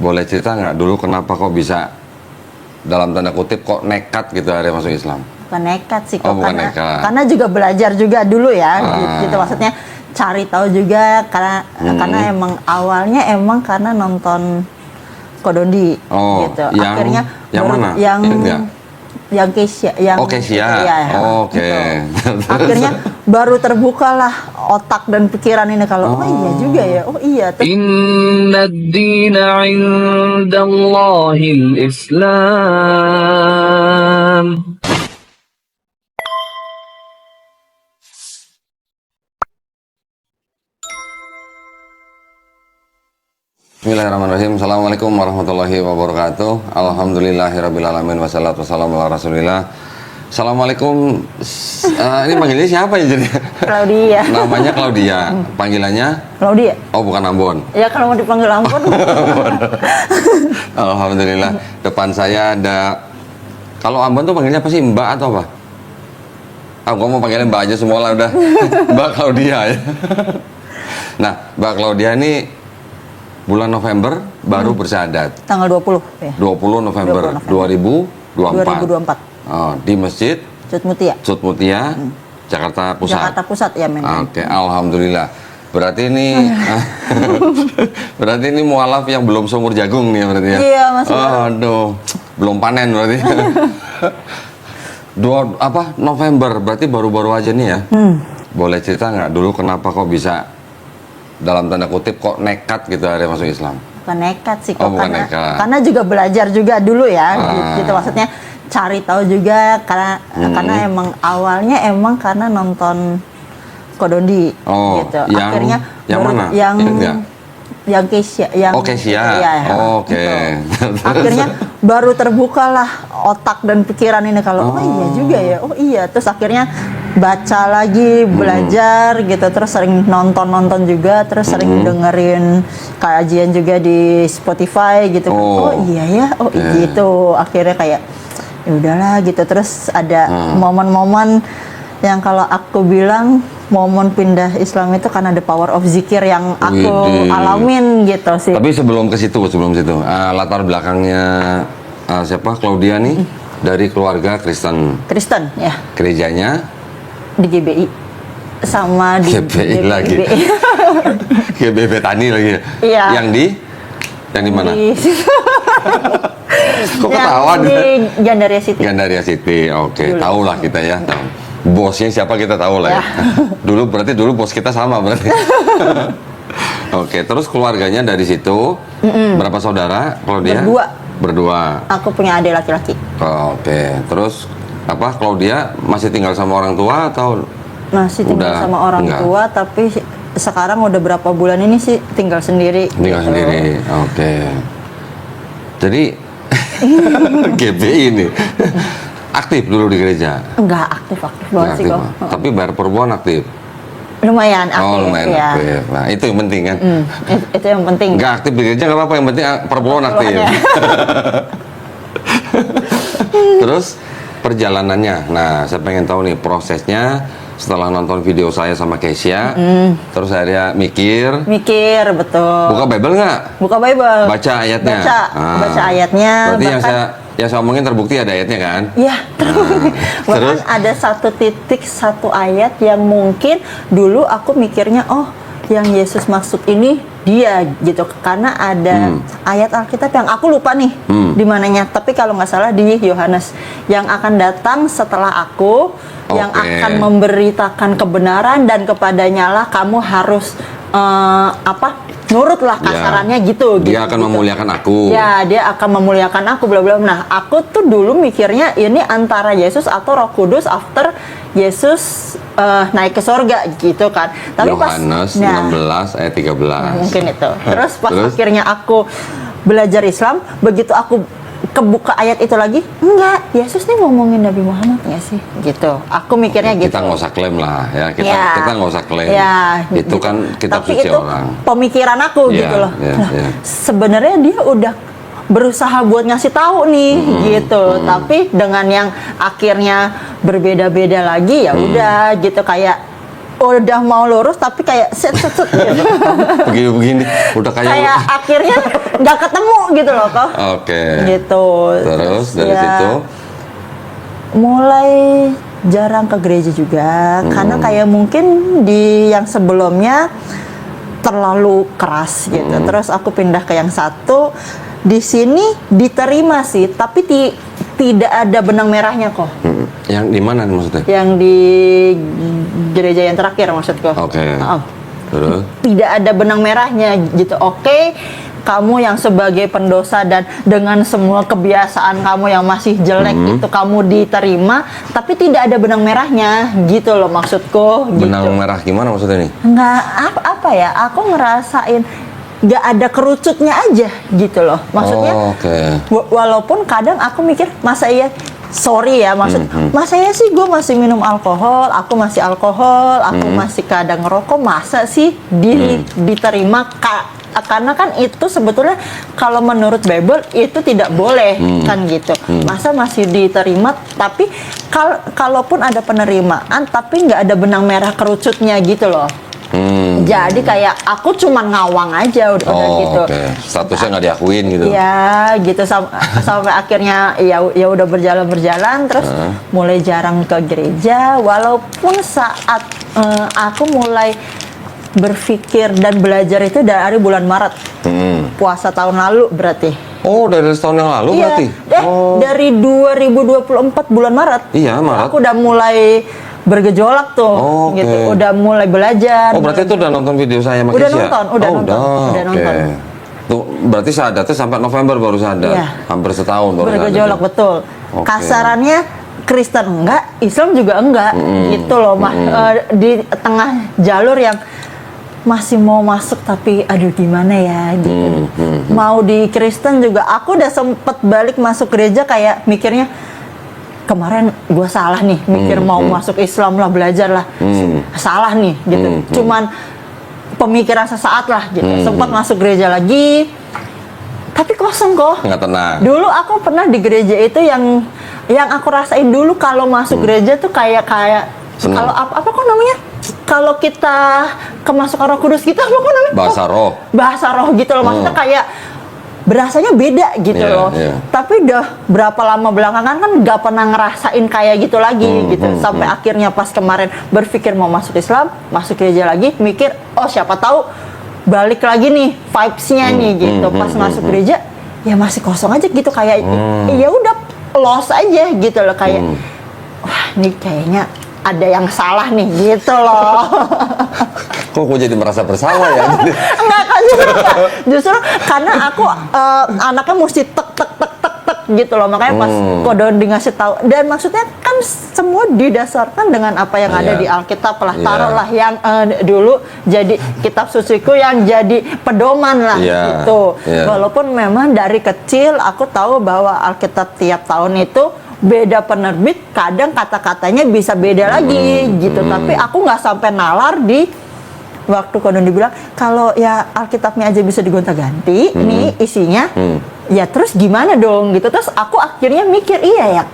Boleh cerita nggak dulu kenapa kok bisa dalam tanda kutip kok nekat gitu hari masuk Islam? Bukan nekat sih kok, Oh, bukan nekat. karena juga belajar juga dulu ya, gitu maksudnya cari tahu juga karena emang awalnya karena nonton Kodondi, Oh, gitu. yang- Akhirnya yang baru- mana? yang Kesia, Oh, Kesia. ya, Oke. gitu. Akhirnya baru terbukalah otak dan pikiran ini kalau oh iya juga ya, oh iya. Inna ad-dina 'inda Allahil Islam. Bismillahirrahmanirrahim. Assalamualaikum warahmatullahi wabarakatuh. Alhamdulillahirrabbilalamin. Wassalatu wassalamu ala rasulillah. Assalamualaikum. Ini panggilnya siapa ya jadi? Claudia. Namanya Claudia. Panggilannya? Claudia. Oh, bukan Ambon. Ya kalau mau dipanggil Ambon. Alhamdulillah. Depan saya ada. Kalau Ambon tuh panggilnya apa sih? Mbak atau apa? Gua mau panggilnya Mbak aja semua lah udah. Mbak Claudia ya. Nah, Mbak Claudia ini bulan November baru bersyahadat. Tanggal 20 ya. 20 November 2024. 2024. Oh, di Masjid Cutmutia. Cutmutia, Jakarta Pusat. Jakarta Pusat ya memang. Oke, alhamdulillah. Berarti ini berarti ini mualaf yang belum seumur jagung nih berarti ya. Iya, Mas. Aduh, belum panen berarti. November berarti baru-baru aja nih ya. Boleh cerita nggak dulu kenapa kok bisa dalam tanda kutip kok nekat gitu hari masuk Islam? Bukan nekat sih Oh, kok, bukan nekat. karena juga belajar juga dulu ya, gitu maksudnya cari tahu juga karena emang awalnya karena nonton Kodondi, Oh, gitu. yang- Akhirnya yang baru- mana? yang Kesia, Oh, Kesia. ya, Oke. gitu. Akhirnya baru terbukalah otak dan pikiran ini kalau oh iya juga ya, oh iya. Terus akhirnya baca lagi, belajar gitu, terus sering nonton juga, terus sering dengerin kajian juga di Spotify gitu. Oh. Oh iya ya, oh gitu. Akhirnya kayak ya udahlah gitu. Terus ada momen-momen yang kalau aku bilang momen pindah Islam itu karena the power of zikir yang aku Widih. alamin gitu sih. Tapi sebelum situ, latar belakangnya siapa? Claudia nih dari keluarga Kristen. Kristen ya, Gerejanya di GBI sama di GBI lagi. GBI Betani lagi. Iya. Yang di mana? Kok yang ketawa di dia? Gandaria City. Gandaria City. Oke, Dulu. tahu lah kita ya. Tahu. Bosnya siapa kita tahu lah ya. Dulu bos kita sama berarti. Oke, terus keluarganya dari situ berapa saudara Claudia? Berdua. Aku punya adik laki-laki. Oke, terus Claudia masih tinggal sama orang tua atau Masih tinggal Udah, sama orang enggak. tua, tapi sekarang udah berapa bulan ini sih tinggal sendiri. tinggal gitu. sendiri? Oke. Jadi GBI ini aktif dulu di gereja. Enggak aktif banget sih Aktif, kok. tapi bayar perbuan aktif. Lumayan aktif. Oh, lumayan ya. aktif. Nah, itu yang penting kan. Itu yang penting. Nggak aktif di gereja nggak apa-apa, yang penting perbuan aktif. Perbuannya. Terus perjalanannya. Nah, saya pengen tahu nih prosesnya setelah nonton video saya sama Kesia. Terus akhirnya mikir, Betul. buka Bible nggak? Buka Bible. Baca ayatnya. Baca ayatnya. Berarti yang bahkan- saya omongin terbukti ada ayatnya kan? Ya, bahkan Terus? ada satu ayat yang mungkin dulu aku mikirnya oh yang Yesus maksud ini dia gitu karena ada ayat Alkitab yang aku lupa nih di mananya, tapi kalau nggak salah di Yohanes yang akan datang setelah aku yang Oke. akan memberitakan kebenaran dan kepadanya lah kamu harus nurutlah kasarannya gitu. Dia akan memuliakan aku. Ya, dia akan memuliakan aku bla bla. Nah, aku tuh dulu mikirnya ini antara Yesus atau Roh Kudus after Yesus naik ke sorga gitu kan. Tapi Yohanes 16 ayat 13. mungkin itu. Terus pas Terus? akhirnya aku belajar Islam, begitu aku kebuka ayat itu lagi, enggak, Yesus nih ngomongin Nabi Muhammad nggak sih? Gitu. Aku mikirnya gitu. Kita nggak usah klaim lah ya. Ya. Kita nggak usah klaim. Ya, Itu gitu. kan kitab Tapi suci itu orang. pemikiran aku Ya, gitu loh. ya, Nah, ya. sebenarnya dia udah berusaha buat ngasih tahu nih gitu. Tapi dengan yang akhirnya berbeda-beda lagi ya udah gitu kayak udah mau lurus tapi kayak set gitu. Begini-begini udah Kayak akhirnya nggak ketemu gitu gitu loh kok. Oke. Gitu. Terus dari Ya, situ? mulai jarang ke gereja juga karena kayak mungkin di yang sebelumnya terlalu keras gitu. Terus aku pindah ke yang satu, di sini diterima sih, tapi tidak ada benang merahnya kok. Yang di mana nih maksudnya? Yang di gereja yang terakhir maksudku. Oke. Heeh. Terus? Tidak ada benang merahnya gitu. Oke, kamu yang sebagai pendosa dan dengan semua kebiasaan kamu yang masih jelek itu kamu diterima, tapi tidak ada benang merahnya gitu loh maksudku. Benang gitu. merah gimana maksudnya nih? Nggak apa ya, aku ngerasain nggak ada kerucutnya aja gitu loh. Maksudnya Oh, oke. walaupun kadang aku mikir masa iya, sorry ya masa ya sih gue masih minum alkohol, aku masih alkohol, aku masih kadang ngerokok, masa sih diterima karena kan itu sebetulnya kalau menurut Bible itu tidak boleh kan gitu. Masa masih diterima, tapi kalaupun ada penerimaan tapi nggak ada benang merah kerucutnya gitu loh. Jadi kayak aku cuman ngawang aja udah gitu. Oke. Statusnya nggak diakuin gitu. Ya gitu sampai akhirnya ya udah berjalan terus mulai jarang ke gereja, walaupun saat aku mulai berpikir dan belajar itu dari bulan Maret. Puasa tahun lalu berarti. Oh, dari setahun yang lalu Iya, berarti? Oh. dari 2024 bulan Maret. Iya, Maret. Aku udah mulai bergejolak tuh, Oh, oke. gitu. Udah mulai belajar. Oh, berarti itu udah nonton video saya sama Udah Kesia? nonton, udah Oh, nonton, udah oke. nonton. Tuh, berarti sadatnya sampai November baru sadar. Iya. Hampir setahun baru Bergejolak sadar. betul. Oke. Kasarannya Kristen enggak, Islam juga enggak, gitu loh. Di tengah jalur yang masih mau masuk tapi aduh gimana ya gitu. Mau di Kristen juga aku udah sempet balik masuk gereja kayak mikirnya kemarin gue salah nih mikir mau masuk Islam lah, belajar lah, salah nih gitu. Cuman pemikiran sesaat lah gitu. Sempat masuk gereja lagi tapi kosong kok. Nggak tenang. Dulu aku pernah di gereja itu yang aku rasain dulu kalau masuk gereja tuh kayak Senang. kalau apa kok namanya? Kalau kita kemasukan Roh Kudus gitu apa kok namanya? Bahasa roh. Bahasa roh gitu loh. Maksudnya kayak berasanya beda gitu Iya, loh. iya. Tapi udah berapa lama belakangan kan nggak pernah ngerasain kayak gitu lagi gitu. Sampai akhirnya pas kemarin berpikir mau masuk Islam, masuk gereja lagi, mikir oh siapa tahu balik lagi nih vibes-nya nih gitu. Pas masuk gereja ya masih kosong aja gitu kayak ya udah lost aja gitu loh kayak wah ini kayaknya ada yang salah nih gitu loh. Kok gue jadi merasa bersalah ya? Enggak kan justru karena aku anaknya mesti tek gitu loh, makanya pas kode ngasih tahu dan maksudnya kan semua didasarkan dengan apa yang ada Iya. di Alkitab lah, Iya. taruhlah yang dulu jadi kitab suciku yang jadi pedoman lah Iya. gitu. Iya. Walaupun memang dari kecil aku tahu bahwa Alkitab tiap tahun itu beda penerbit, kadang kata-katanya bisa beda lagi gitu, tapi aku nggak sampai nalar di waktu Kodon dibilang kalau ya Alkitabnya aja bisa digonta-ganti nih isinya ya terus gimana dong gitu. Terus aku akhirnya mikir iya ya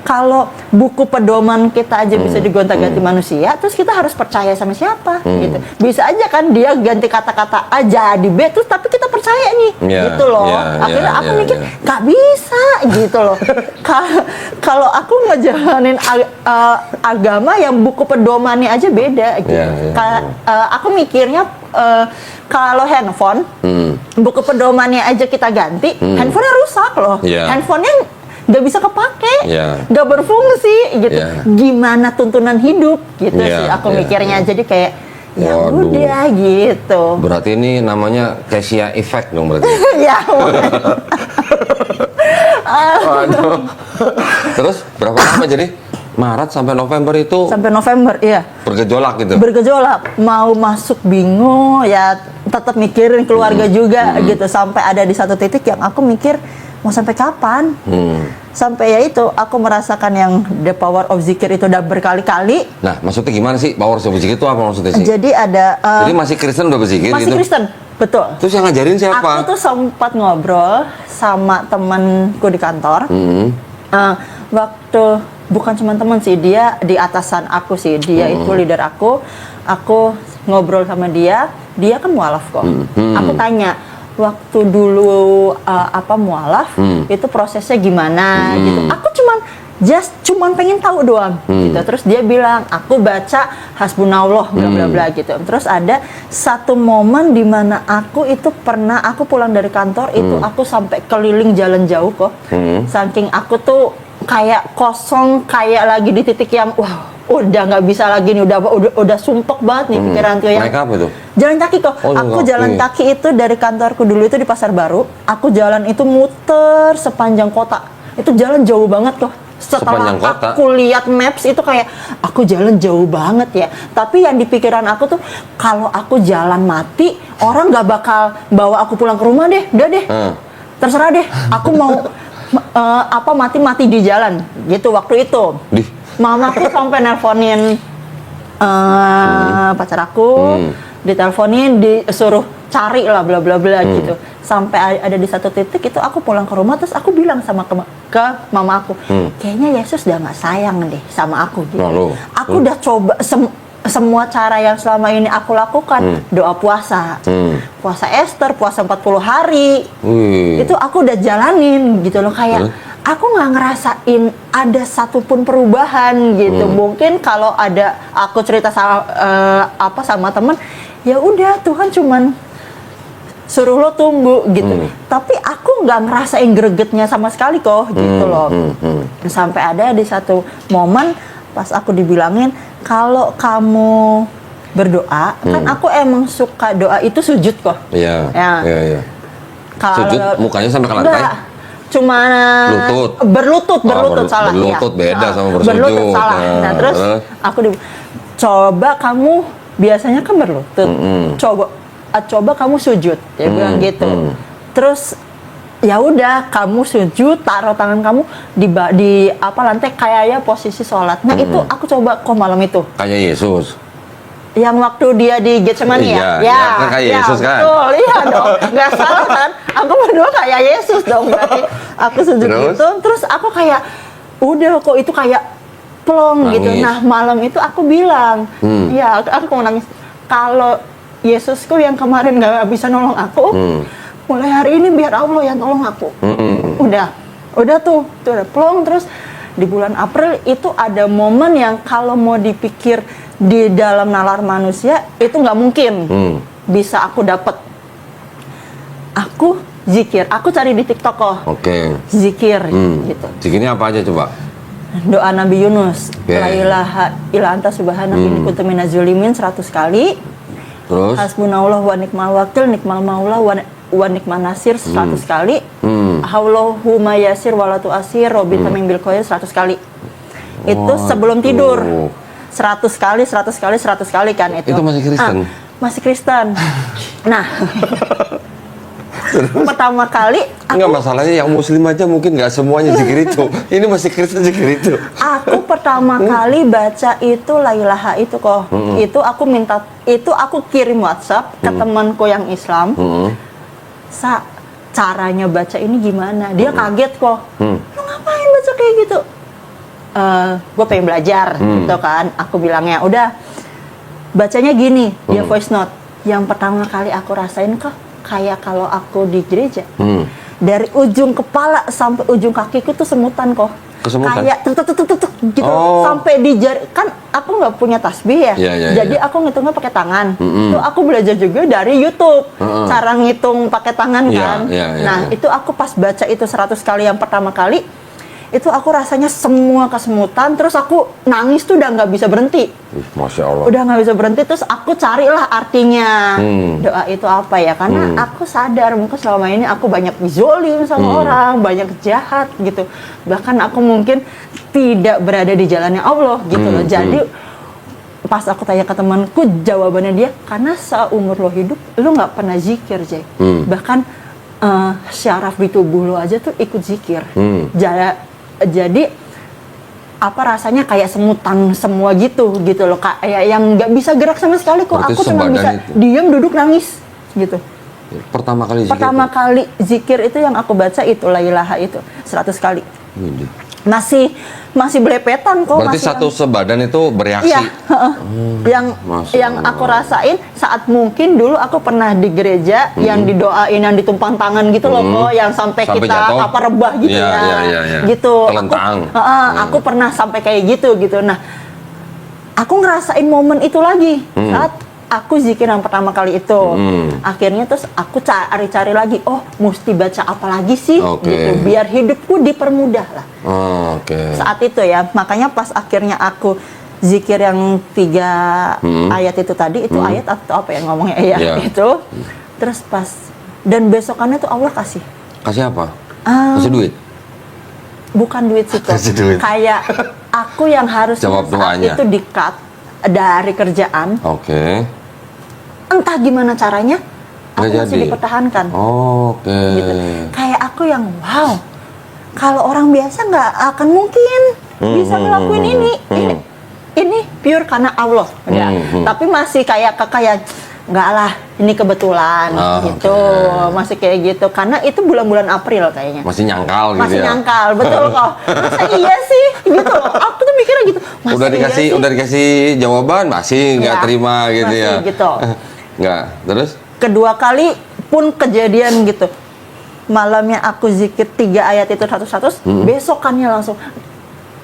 kalau buku pedoman kita aja bisa digonta-ganti manusia, terus kita harus percaya sama siapa gitu. Bisa aja kan dia ganti kata-kata A jadi B terus tapi kita percaya nih gitu loh. Akhirnya aku mikir gak bisa gitu loh. Kalau aku ngejalanin agama yang buku pedomannya aja beda gitu. Aku mikirnya kalau handphone buku pedomannya aja kita ganti, handphonenya rusak loh. Handphonenya nggak bisa kepake, nggak berfungsi gitu. Gimana tuntunan hidup gitu sih aku mikirnya. Jadi kayak ya udah gitu. Berarti ini namanya Kesia effect dong berarti. Ya. Waduh. Terus berapa lama jadi? Maret sampai November itu Sampai November, iya. bergejolak gitu. Bergejolak, mau masuk bingung, ya tetap mikirin keluarga juga gitu. Sampai ada di satu titik yang aku mikir mau sampai kapan? Sampai ya itu aku merasakan yang the power of zikir itu udah berkali-kali. Nah, maksudnya gimana sih power of zikir itu apa maksudnya sih? Jadi ada Jadi masih Kristen udah berzikir masih gitu? Kristen, betul. Terus yang ngajarin siapa? Aku tuh sempat ngobrol sama temanku di kantor. Waktu bukan cuma teman sih, dia di atasan aku sih, dia itu leader aku ngobrol sama dia kan mualaf kok. Aku tanya, waktu dulu mualaf itu prosesnya gimana gitu. Aku cuman pengen tahu doang gitu. Terus dia bilang, aku baca hasbunallah bla bla bla gitu. Terus ada satu momen di mana aku pulang dari kantor itu aku sampai keliling jalan jauh kok. Saking aku tuh kayak kosong, kayak lagi di titik yang wah, udah nggak bisa lagi nih, udah sumpek banget nih pikiran tuh yang. Naik apa tuh? Jalan kaki kok. Oh, aku kaki. jalan kaki itu dari kantorku dulu itu di Pasar Baru. Aku jalan itu muter sepanjang kota. Itu jalan jauh banget kok. Setelah Sepanjang kota? aku lihat maps itu kayak aku jalan jauh banget ya. Tapi yang di pikiran aku tuh kalau aku jalan mati, orang nggak bakal bawa aku pulang ke rumah deh. Udah deh. Terserah deh. Aku mau mati di jalan gitu waktu itu. Mamaku sampai nelponin pacar aku, diteleponin, disuruh cari lah bla bla bla gitu. Sampai ada di satu titik itu aku pulang ke rumah, terus aku bilang sama ke mama aku, kayaknya Yesus udah nggak sayang deh sama aku gitu. Aku udah coba semua cara yang selama ini aku lakukan, doa puasa, puasa Esther, puasa 40 hari, itu aku udah jalanin gitu loh, kayak aku nggak ngerasain ada satupun perubahan gitu. Mungkin kalau ada aku cerita sama temen, ya udah Tuhan cuman suruh lo tumbuh gitu. Tapi aku nggak ngerasain gregetnya sama sekali kok gitu loh. Sampai ada di satu momen pas aku dibilangin, kalau kamu berdoa, kan aku emang suka doa itu sujud kok. Iya. Kalau Sujud mukanya sampai ke lantai? Enggak, cuma berlutut salah. Berlutut beda sama bersujud. Berlutut salah. Nah, terus aku coba kamu biasanya kan berlutut. Coba kamu sujud, dia bilang gitu. Terus ya udah, kamu sujud, taruh tangan kamu di lantai kayak ya posisi sholat. Nah itu aku coba kok malam itu. Kayak Yesus. Yang waktu dia di Getsemani Iya, kan kayak Yesus kan? Betul, iya dong. Nggak salah kan? Aku berdua kayak Yesus dong berarti. Aku sujud gitu, terus aku kayak udah kok itu kayak plong nangis. gitu. Nah malam itu aku bilang, ya aku mau nangis. Kalau Yesusku yang kemarin nggak bisa nolong aku, mulai hari ini biar Allah yang tolong aku. Udah tuh udah plong. Terus di bulan April itu ada momen yang kalau mau dipikir di dalam nalar manusia itu nggak mungkin bisa aku dapat. Aku zikir, aku cari di TikTok kok. Zikir gitu. Zikirnya apa aja coba? Doa Nabi Yunus, la ilaha illa anta subhanaka inni kuntu minaz zalimin 100 kali. Terus Hasbunallah wa ni'mal wakil, nikmal maula wa nikman nasir 100 kali. Haulahu ma yasir wa la tu'asir, robita min bil khair 100 kali. Itu sebelum tidur. 100 kali kan itu. Itu masih Kristen? Masih Kristen. Nah, pertama kali enggak, masalahnya yang muslim aja mungkin nggak semuanya zikir itu. Ini masih Kristen zikir itu. Aku pertama kali baca itu la ilaha itu kok. Itu aku kirim WhatsApp ke temanku yang Islam. Caranya baca ini gimana? Dia kaget kok. Lu ngapain baca kayak gitu? Gue pengen belajar gitu kan. Aku bilangnya udah bacanya gini. Dia voice note. Yang pertama kali aku rasain kok kayak kalau aku di gereja. Dari ujung kepala sampai ujung kakiku tuh semutan kok. Kesemutan? Kayak tuk gitu. Sampai di jari. Kan aku nggak punya tasbih ya. Jadi aku ngitungnya pakai tangan. Itu aku belajar juga dari YouTube. Cara ngitung pakai tangan kan. Nah itu aku pas baca itu 100 kali yang pertama kali. Itu aku rasanya semua kesemutan. Terus aku nangis tuh udah nggak bisa berhenti. Masya Allah. Udah nggak bisa berhenti. Terus aku carilah artinya doa itu apa ya. Karena aku sadar mungkin selama ini aku banyak dizolim sama orang, banyak jahat gitu. Bahkan aku mungkin tidak berada di jalannya Allah gitu loh. Jadi pas aku tanya ke temanku, jawabannya dia, karena seumur lo hidup lo nggak pernah zikir, Jay. Bahkan syaraf di tubuh lo aja tuh ikut zikir. Jadi apa rasanya kayak semutan semua gitu loh, kayak yang nggak bisa gerak sama sekali kok. Berarti aku cuma bisa diam duduk nangis gitu. Pertama kali zikir kali zikir itu yang aku baca itu la ilaha itu 100 kali. masih belepetan kok. Berarti masih satu sebadan itu bereaksi. Iya, heeh. Masya yang Allah. aku rasain saat mungkin dulu aku pernah di gereja yang didoain, yang ditumpang tangan gitu loh kok, yang sampai Sampai kita jatuh. apa rebah gitu Iya, ya, iya. gitu. Telentang. Aku pernah sampai kayak gitu. Nah, aku ngerasain momen itu lagi saat aku zikir yang pertama kali itu. Akhirnya terus aku cari-cari lagi, oh mesti baca apa lagi sih, Oke. gitu, biar hidupku dipermudah lah. Oh, oke. Saat itu ya, makanya pas akhirnya aku zikir yang 3 ayat itu tadi, itu ayat atau apa ya ngomongnya ya, Iya. itu. Terus pas, dan besokannya tuh Allah kasih. Kasih apa? Ah. Kasih duit? Bukan duit situ. Kasih duit. Kayak aku yang harusnya Jawab saat doanya. itu di-cut dari kerjaan, Oke. entah gimana caranya, aku Nggak masih jadi. dipertahankan. Oke. Gitu. Kayak aku yang wow, kalau orang biasa nggak akan mungkin bisa ngelakuin ini. Ini pure karena Allah, udah. Tapi masih kayak nggak lah, ini kebetulan Oh, gitu, oke. masih kayak gitu. Karena itu bulan-bulan April kayaknya. Masih nyangkal gitu Masih ya? nyangkal, betul kok. Masa iya sih, gitu loh. Aku tuh mikirnya gitu. Masa Udah iya sih? dikasih jawaban masih nggak Iya, terima gitu masih ya? gitu. Nggak. Terus? Kedua kali pun kejadian gitu. Malamnya aku zikir 3 ayat itu 100, besokannya langsung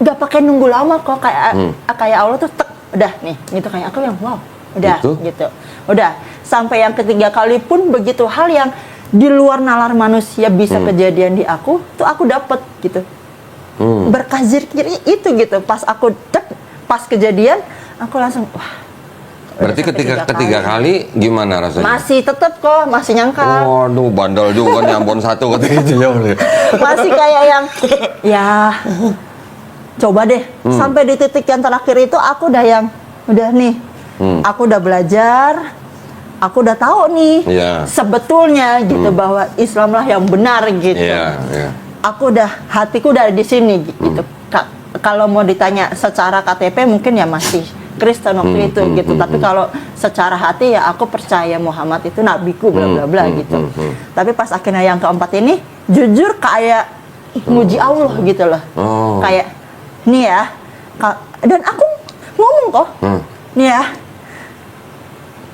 nggak pakai nunggu lama kok, kayak Allah tuh tek, udah nih gitu, kayak aku yang wow, udah gitu. Udah sampai yang ketiga kali pun begitu, hal yang di luar nalar manusia bisa kejadian di aku tuh aku dapet gitu. Berkah zikir itu gitu, pas aku pas kejadian aku langsung wah. Berarti ketiga kali gimana rasanya? Masih tetep kok, masih nyangkal. Waduh, bandel juga nih Ambon 1 katanya gitu ya. Masih kayak yang ya coba deh. Sampai di titik yang terakhir itu aku udah yang udah nih. Aku udah belajar. Aku udah tahu nih Iya. sebetulnya gitu bahwa Islamlah yang benar gitu. Iya, iya. Aku udah, hatiku udah di sini gitu. Kalau mau ditanya secara KTP mungkin ya masih Kristen waktu itu gitu. Tapi kalau secara hati ya aku percaya Muhammad itu nabiku bla bla bla gitu. Tapi pas akhirnya yang keempat ini jujur kayak muji Allah gitu loh. Oh. Kayak nih ya. Dan aku ngomong kok. Nih ya.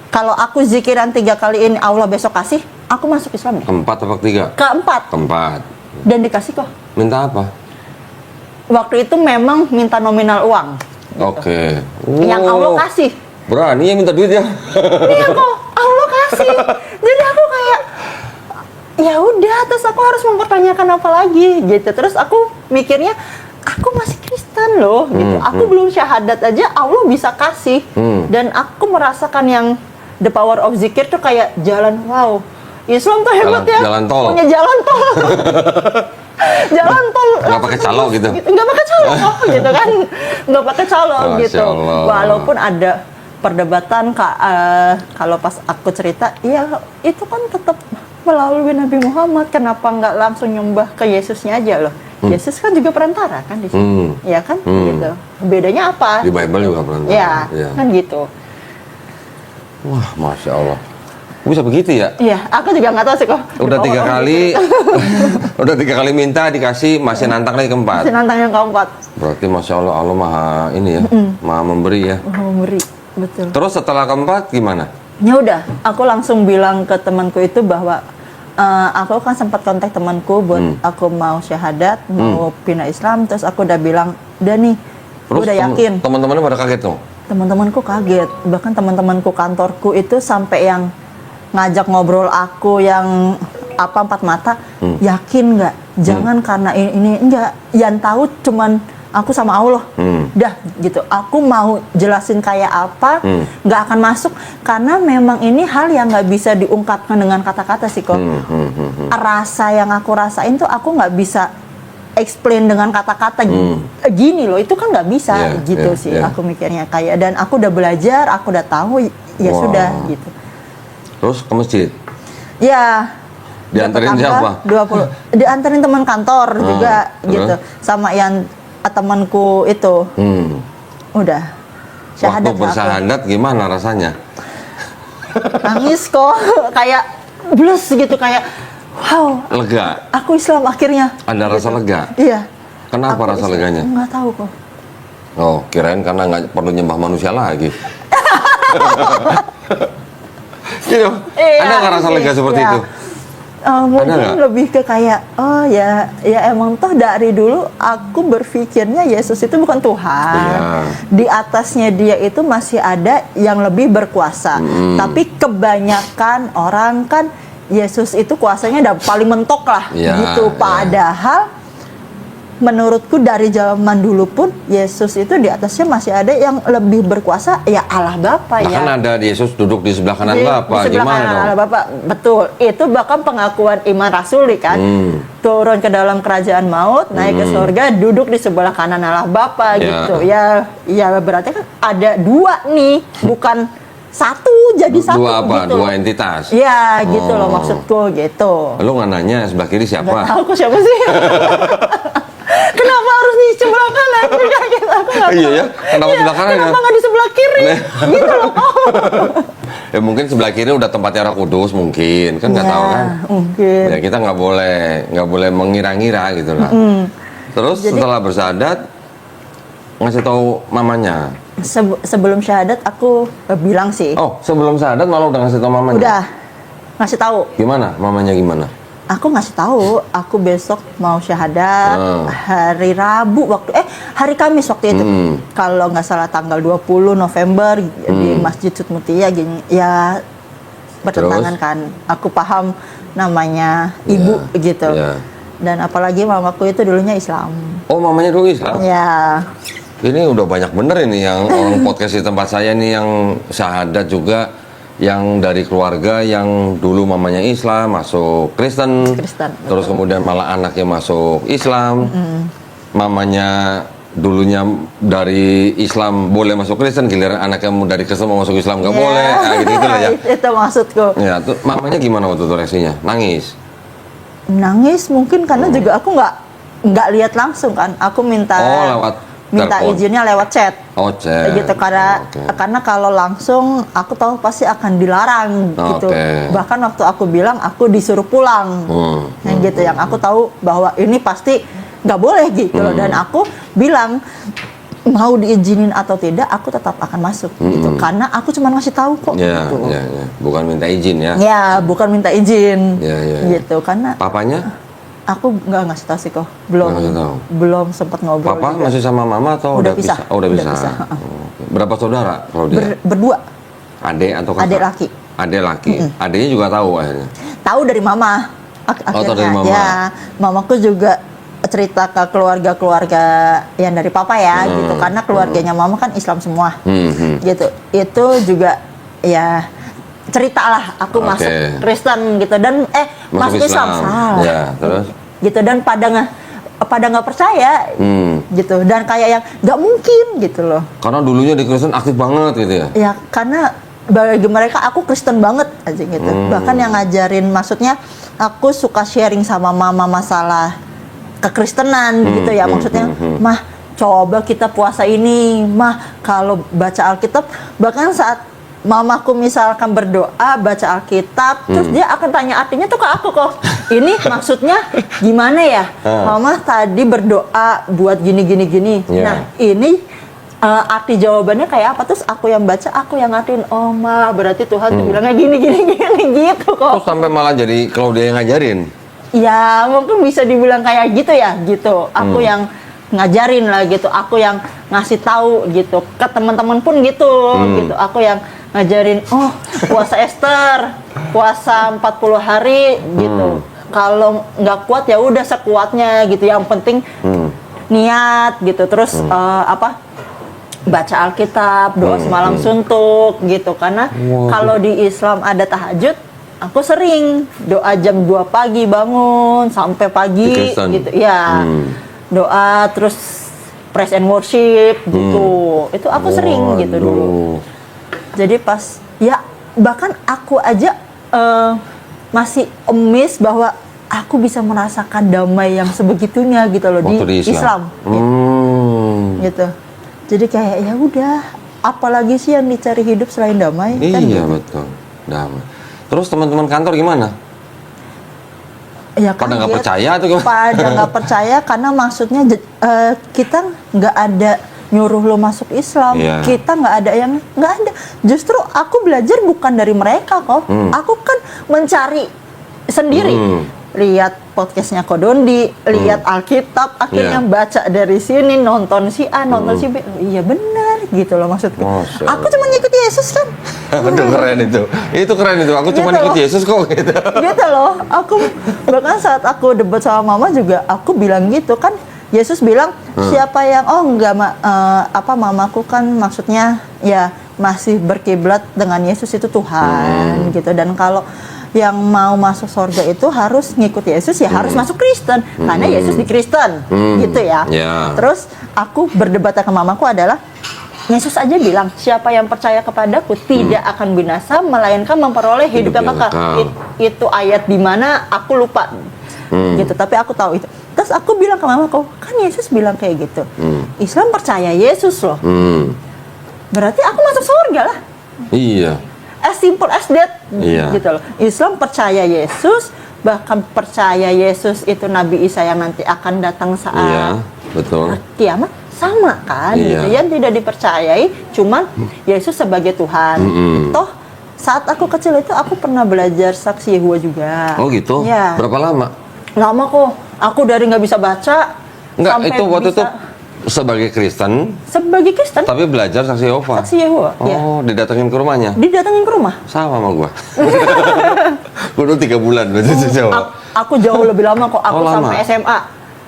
Kalau aku zikiran 3 kali ini Allah besok kasih, aku masuk Islam deh. Keempat apa ketiga? Keempat. Keempat. Dan dikasih kok. Minta apa? Waktu itu memang minta nominal uang. Oke. Yang Allah kasih. Berani ya minta duit ya? Iya kok, Allah kasih. Jadi aku kayak ya udah, terus aku harus mempertanyakan apa lagi gitu. Terus aku mikirnya aku masih Kristen loh gitu. Aku belum syahadat aja Allah bisa kasih. Dan aku merasakan yang the power of zikir tuh kayak jalan, wow. Islam tuh hebat ya. Jalan tol. Punya jalan tol. Jalan tol. Nggak pakai calo gitu? Nggak pakai calo gitu kan. Nggak pakai calo Masya gitu. Allah. Walaupun ada perdebatan kalau pas aku cerita, iya itu kan tetap melalui Nabi Muhammad, kenapa nggak langsung nyembah ke Yesusnya aja loh? Yesus kan juga perantara kan di sini, ya kan? Gitu. Bedanya apa? Di Bible juga perantara. Ya, Iya. kan gitu. Wah, Masya Allah. Bisa begitu ya? Iya, aku juga nggak tahu sih kok. Udah Di 3 bawah kali, udah 3 kali minta dikasih, masih nantang lagi keempat. masih nantang yang keempat. Berarti Masya Allah, Allah maha ini ya, maha memberi ya. Memberi, betul. Terus setelah keempat gimana? Ya udah, aku langsung bilang ke temanku itu bahwa aku kan sempat kontak temanku buat aku mau syahadat, mau pindah Islam, terus aku udah bilang, udah nih, Terus udah yakin. teman-temannya pada kaget dong? Teman-temanku kaget, bahkan teman-temanku kantorku itu sampai yang ngajak ngobrol aku yang apa 4 mata, yakin nggak? Jangan karena ini enggak, yang tahu cuman aku sama Allah. Dah gitu. Aku mau jelasin kayak apa, nggak akan masuk karena memang ini hal yang nggak bisa diungkapkan dengan kata-kata sih kok. Rasa yang aku rasain tuh aku nggak bisa explain dengan kata-kata gini loh, itu kan nggak bisa gitu sih. Aku mikirnya kayak, dan aku udah belajar, aku udah tahu, ya Wow. sudah gitu. Terus ke masjid? Ya. Dianterin siapa? 20. Dianterin teman kantor juga terus? gitu. Sama yang temanku itu. Udah. Waktu Syahadat aku. bersyahadat gimana rasanya? Nangis kok. Kayak blus gitu, kayak wow, Lega? aku Islam akhirnya. Ada rasa lega? Iya. Kenapa aku rasa leganya? Nggak tahu kok. Oh, kirain karena nggak perlu nyembah manusia lagi. Gitu. Ada nggak rasa lega seperti itu? Mungkin nggak? lebih ke kayak ya emang toh dari dulu aku berpikirnya Yesus itu bukan Tuhan. Iya. Di atasnya dia itu masih ada yang lebih berkuasa. Tapi kebanyakan orang kan Yesus itu kuasanya udah paling mentok lah Iya, gitu. Padahal menurutku dari zaman dulu pun Yesus itu di atasnya masih ada yang lebih berkuasa, ya Allah Bapa ya. Bahkan ada Yesus duduk di sebelah kanan Di Bapa. sebelah Gimana kanan dong? Allah Bapa, betul. Itu bahkan pengakuan iman rasuli kan. Turun ke dalam kerajaan maut, naik ke surga, duduk di sebelah kanan Allah Bapa Ya. gitu. Ya berarti kan ada dua nih, bukan satu jadi satu Dua apa? gitu. Dua entitas? Ya gitu loh Oh. maksudku gitu. Lu nggak nanya sebelah kiri Nggak siapa? tahu kok siapa sih. Kenapa harus di sebelah kanan? Aku nggak Iya tahu. ya, kenapa Iya, sebelah kanan ya? Kenapa nggak di sebelah kiri? Gitu loh. Ya mungkin sebelah kiri udah tempatnya Roh Kudus mungkin, kan nggak Ya, tahu kan? mungkin. Ya kita nggak boleh mengira-ngira gitu lah. Terus setelah bersyahadat ngasih tahu mamanya. Sebelum syahadat aku bilang sih. Oh, sebelum syahadat malah udah ngasih tahu mamanya. Udah ngasih tahu. Gimana? Mamanya gimana? Aku ngasih tahu, aku besok mau syahadat hari Rabu hari Kamis waktu itu. Kalau nggak salah tanggal 20 November di Masjid Sutmutia gini. Ya bertentangan Terus? kan. Aku paham namanya ibu gitu. Ya. Dan apalagi mamaku itu dulunya Islam. Oh, mamanya dulu Islam? Ya. Ini udah banyak bener ini yang orang podcast di tempat saya nih yang syahadat juga, yang dari keluarga yang dulu mamanya Islam masuk Kristen, Kristen, terus kemudian malah anaknya masuk Islam, mamanya dulunya dari Islam boleh masuk Kristen, giliran anaknya dari Kristen mau masuk Islam nggak Ya. boleh, gitu lah ya. Itu maksudku. Ya, tuh mamanya gimana waktu itu reaksinya? Nangis? Nangis mungkin karena juga aku nggak lihat langsung kan. Aku minta lewat minta telepon. izinnya lewat chat. Oh, chat. Gitu karena Oke. karena kalau langsung aku tahu pasti akan dilarang gitu. Oke. Bahkan waktu aku bilang aku disuruh pulang. Yang gitu yang aku tahu bahwa ini pasti nggak boleh gitu loh. Dan aku bilang mau diizinin atau tidak aku tetap akan masuk gitu. Karena aku cuma ngasih tahu kok Ya, gitu. ya, ya. Bukan minta izin ya. Ya, bukan minta izin. Ya, ya, ya. Gitu karena Papanya? aku nggak ngasih tahu sih kok. Belum Nggak ngasih tahu. belum sempat ngobrol. Papa juga. masih sama mama atau Udah udah pisah. Oh, udah Udah pisah. pisah, Oke. Berapa saudara kalau dia? Berdua. Adik atau kakak? Adik laki. Adik laki. Adiknya juga tahu akhirnya. Tahu dari mama. Akhirnya tahu dari mama. ya, mamaku juga cerita ke keluarga-keluarga yang dari papa ya gitu karena keluarganya mama kan Islam semua. Gitu. Itu juga ya ceritalah aku Oke. masuk Kristen gitu dan masuk Islam. Salah. Ya, terus? Gitu dan pada nggak percaya gitu dan kayak yang nggak mungkin gitu loh. Karena dulunya di Kristen aktif banget gitu ya. Ya karena bagi mereka aku Kristen banget aja gitu. Bahkan yang ngajarin maksudnya aku suka sharing sama mama masalah kekristenan gitu ya. Maksudnya mah coba kita puasa ini, mah kalau baca Alkitab bahkan saat mamaku misalkan berdoa baca Alkitab terus dia akan tanya artinya tuh ke aku kok. Ini maksudnya gimana ya? Mama tadi berdoa buat gini. Ya. Nah, ini arti jawabannya kayak apa? Terus aku yang baca, aku yang artiin. Oh, Ma, berarti Tuhan tuh bilangnya gini gitu kok. Terus sampai malah jadi Claudia yang ngajarin. Ya, mungkin bisa dibilang kayak gitu ya, gitu. Aku yang ngajarin lah gitu. Aku yang ngasih tahu gitu. Ke teman-teman pun gitu, gitu. Aku yang ngajarin, oh, puasa Esther, puasa 40 hari gitu. Kalau nggak kuat ya udah sekuatnya gitu. Yang penting niat gitu. Terus baca Alkitab, doa semalam suntuk gitu. Karena kalau di Islam ada tahajud, aku sering doa jam 2 pagi bangun sampai Di pagi Kristen? gitu. Ya. Doa terus praise and worship gitu. Itu aku sering gitu dulu. Waduh. Jadi pas ya bahkan aku aja masih amazed bahwa aku bisa merasakan damai yang sebegitunya gitu loh Waktu di Islam. Gitu. Jadi kayak ya udah, apalagi sih yang dicari hidup selain damai? Kan Iya gitu. betul, damai. Terus teman-teman kantor gimana? Ya Pada nggak kaget. percaya tuh gimana? Pada nggak percaya karena maksudnya kita nggak ada nyuruh lo masuk Islam. Iya. Kita nggak ada yang nggak ada. Justru aku belajar bukan dari mereka kok. Aku kan mencari sendiri. Lihat podcastnya Kodondi, lihat Alkitab, akhirnya Iya. baca dari sini, nonton si A, nonton si B. Oh, iya benar gitu loh maksudku. Masya Aku cuma ngikuti Yesus kan. Aduh keren itu. Itu keren itu. Aku cuma Gitu ikut loh. Yesus kok gitu. Gitu loh, aku bahkan saat aku debat sama mama juga aku bilang gitu kan. Yesus bilang siapa yang mamaku kan maksudnya ya masih berkiblat dengan Yesus itu Tuhan gitu, dan kalau yang mau masuk surga itu harus ngikut Yesus ya harus masuk Kristen karena Yesus di Kristen gitu ya. Ya. Terus aku berdebat sama mamaku adalah Yesus aja bilang siapa yang percaya kepadaku tidak akan binasa melainkan memperoleh hidup yang yang kekal. kekal. Itu ayat di mana aku lupa gitu, tapi aku tahu itu. Terus aku bilang ke mamaku, kan Yesus bilang kayak gitu. Islam percaya Yesus loh. Berarti aku masuk surga lah. Iya. As simple as that. Iya. Gitu loh. Islam percaya Yesus, bahkan percaya Yesus itu Nabi Isa yang nanti akan datang Iya, saat betul. kiamat, sama kan Iya. gitu. Yang tidak dipercayai cuman Yesus sebagai Tuhan. Toh saat aku kecil itu aku pernah belajar saksi Yehova juga. Oh gitu. Ya. Berapa lama? Lama kok. Aku dari nggak bisa baca Enggak, sampai itu waktu itu bisa sebagai Kristen sebagai Kristen. tapi belajar saksi Yehova. Saksi Yehova. Ya. Oh, didatengin ke rumahnya. Didatengin ke rumah. Sama sama gua. Gua dulu 3 bulan berarti Jawa. Aku jauh lebih lama kok. Aku Oh, lama. sampai SMA.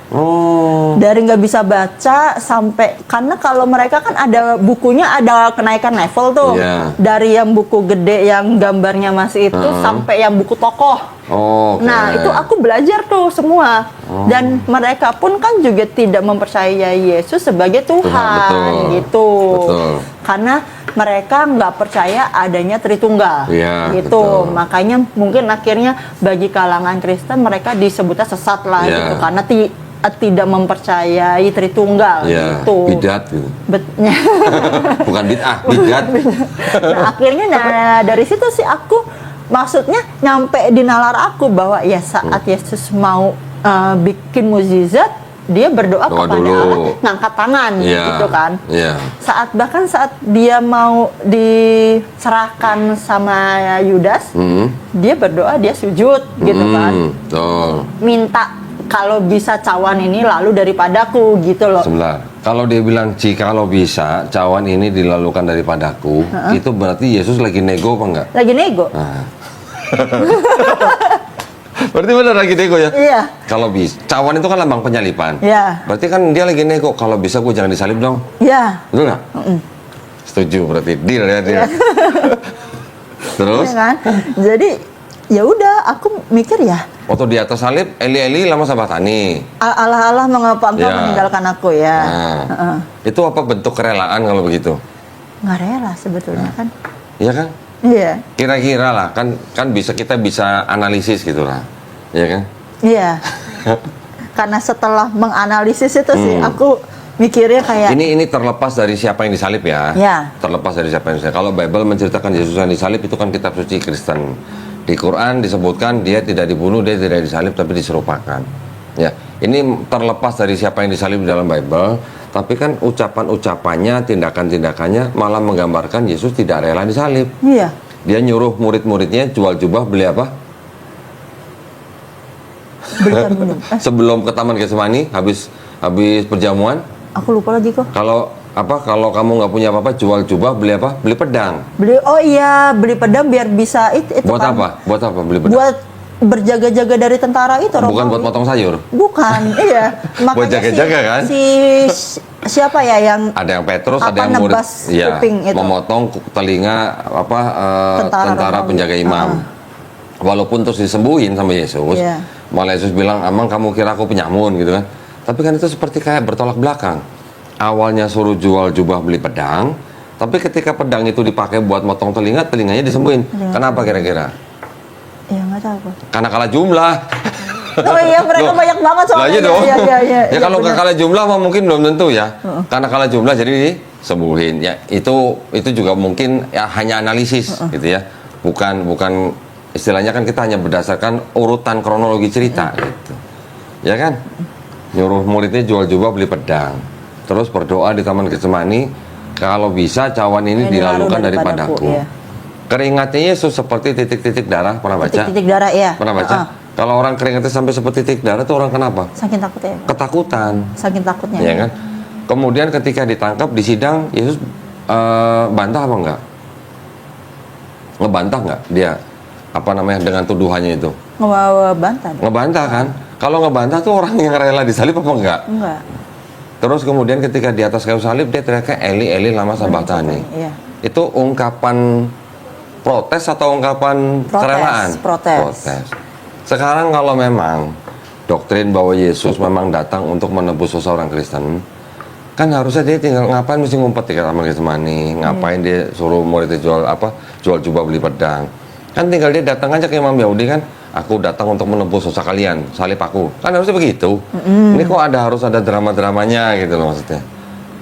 Oh. Dari nggak bisa baca sampai, karena kalau mereka kan ada bukunya, ada kenaikan level tuh. Iya. Dari yang buku gede yang gambarnya masih itu sampai yang buku tokoh. Oh, oke. Nah itu aku belajar tuh semua. Dan mereka pun kan juga tidak mempercayai Yesus sebagai Tuhan, betul. gitu. Betul. Karena mereka nggak percaya adanya Tritunggal, Iya, gitu. betul. Makanya mungkin akhirnya bagi kalangan Kristen mereka disebutnya sesat lah, Iya. gitu. Karena tidak mempercayai Tritunggal, Iya, gitu. bidat gitu. Bukan bid'ah, bidat. Nah, akhirnya dari situ sih aku maksudnya nyampe di nalar aku bahwa ya saat Yesus mau bikin mukjizat, dia berdoa Doa kepada dulu. Allah, ngangkat tangan Iya. gitu kan. Iya. Bahkan saat dia mau diserahkan sama Yudas, dia berdoa, dia sujud gitu kan. Betul. Minta kalau bisa cawan ini lalu daripadaku gitu loh. Sebentar. Kalau dia bilang kalau bisa cawan ini dilalukan daripadaku, itu berarti Yesus lagi nego apa enggak? Lagi nego. Nah. Berarti benar lagi nego ya? Iya. Kalau bisa, cawan itu kan lambang penyalipan. Iya. Berarti kan dia lagi nego, kalau bisa gue jangan disalib dong. Iya. Betul nggak? Setuju berarti, deal ya dia. Terus, Iya kan? Jadi ya udah aku mikir ya, waktu di atas salib, Eli lama sabatani. Allah Allah mengapa engkau Ya. meninggalkan aku ya. Nah, itu apa bentuk kerelaan kalau begitu? Nggak rela sebetulnya kan. Iya kan? Iya. Kira-kira lah, kan kita bisa analisis gitu lah. Iya kan? Iya. Karena setelah menganalisis itu sih aku mikirnya kayak Ini terlepas dari siapa yang disalib ya. Ya. Terlepas dari siapa yang disalib. Kalau Bible menceritakan Yesus yang disalib itu kan kitab suci Kristen. Di Quran disebutkan dia tidak dibunuh, dia tidak disalib, tapi diserupakan. Ya, ini terlepas dari siapa yang disalib di dalam Bible, tapi kan ucapan-ucapannya, tindakan-tindakannya malah menggambarkan Yesus tidak rela disalib. iya. Dia nyuruh murid-muridnya jual jubah, beli apa? Belikan minum. Sebelum ke Taman Getsemani, habis perjamuan, Aku lupa lagi kok. kalau kamu nggak punya apa-apa, jual jubah, beli apa? Beli pedang. Beli pedang biar bisa itu Buat kan. apa? Buat apa beli pedang? Buat berjaga-jaga dari tentara itu. Bukan Romawi. buat potong sayur. Bukan, iya. Buat jaga-jaga kan? Siapa ya yang Ada yang Petrus, Apa, ada yang murid, nebas kuping itu? memotong telinga tentara Romawi. penjaga imam. Walaupun terus disembuhin sama Yesus, Iya. malah Yesus bilang, "Emang kamu kira aku penyamun?" gitu kan? Tapi kan itu seperti kayak bertolak belakang. Awalnya suruh jual jubah beli pedang, tapi ketika pedang itu dipakai buat motong telinganya disembuhin. Iya. Kenapa kira-kira? Ya nggak tahu kok. Karena kalah jumlah. Oh iya, mereka Loh, banyak banget lah soalnya. iya dong. Iya, Ya kalau nggak bener. kalah jumlah mah mungkin belum tentu ya. Karena kalah jumlah jadi disembuhin. Ya itu juga mungkin ya hanya analisis gitu ya. Bukan istilahnya kan kita hanya berdasarkan urutan kronologi cerita gitu. Ya kan? Nyuruh muridnya jual jubah beli pedang. Terus berdoa di Taman Getsemani, kalau bisa cawan ini dilalukan daripadaku. Iya. Keringatnya Yesus seperti titik-titik darah, pernah baca? Titik-titik darah ya. Pernah baca? Kalau orang keringatnya sampai seperti titik darah itu orang kenapa? Saking takutnya. Ketakutan. Saking takutnya. Ya kan? Kemudian ketika ditangkap di sidang, Yesus bantah apa enggak? Ngebantah enggak dia apa namanya dengan tuduhannya itu? Ngebantah. Ngebantah kan? Kalau ngebantah tuh orang yang rela disalib apa enggak? Enggak. Terus kemudian ketika di atas kayu salib dia teriaknya Eli Eli lama sabachthani. Iya. Itu ungkapan protes atau ungkapan kerelaan? Protes. Sekarang kalau memang doktrin bahwa Yesus memang datang untuk menebus dosa orang Kristen, kan harusnya dia tinggal ngapain mesti ngumpet di Taman Getsemani, ngapain dia suruh muridnya jual jubah beli pedang. Kan tinggal dia datang aja ke Imam Yahudi kan, aku datang untuk menebus dosa kalian, salib aku. Kan harusnya begitu. Ini kok harus ada drama-dramanya gitu loh maksudnya.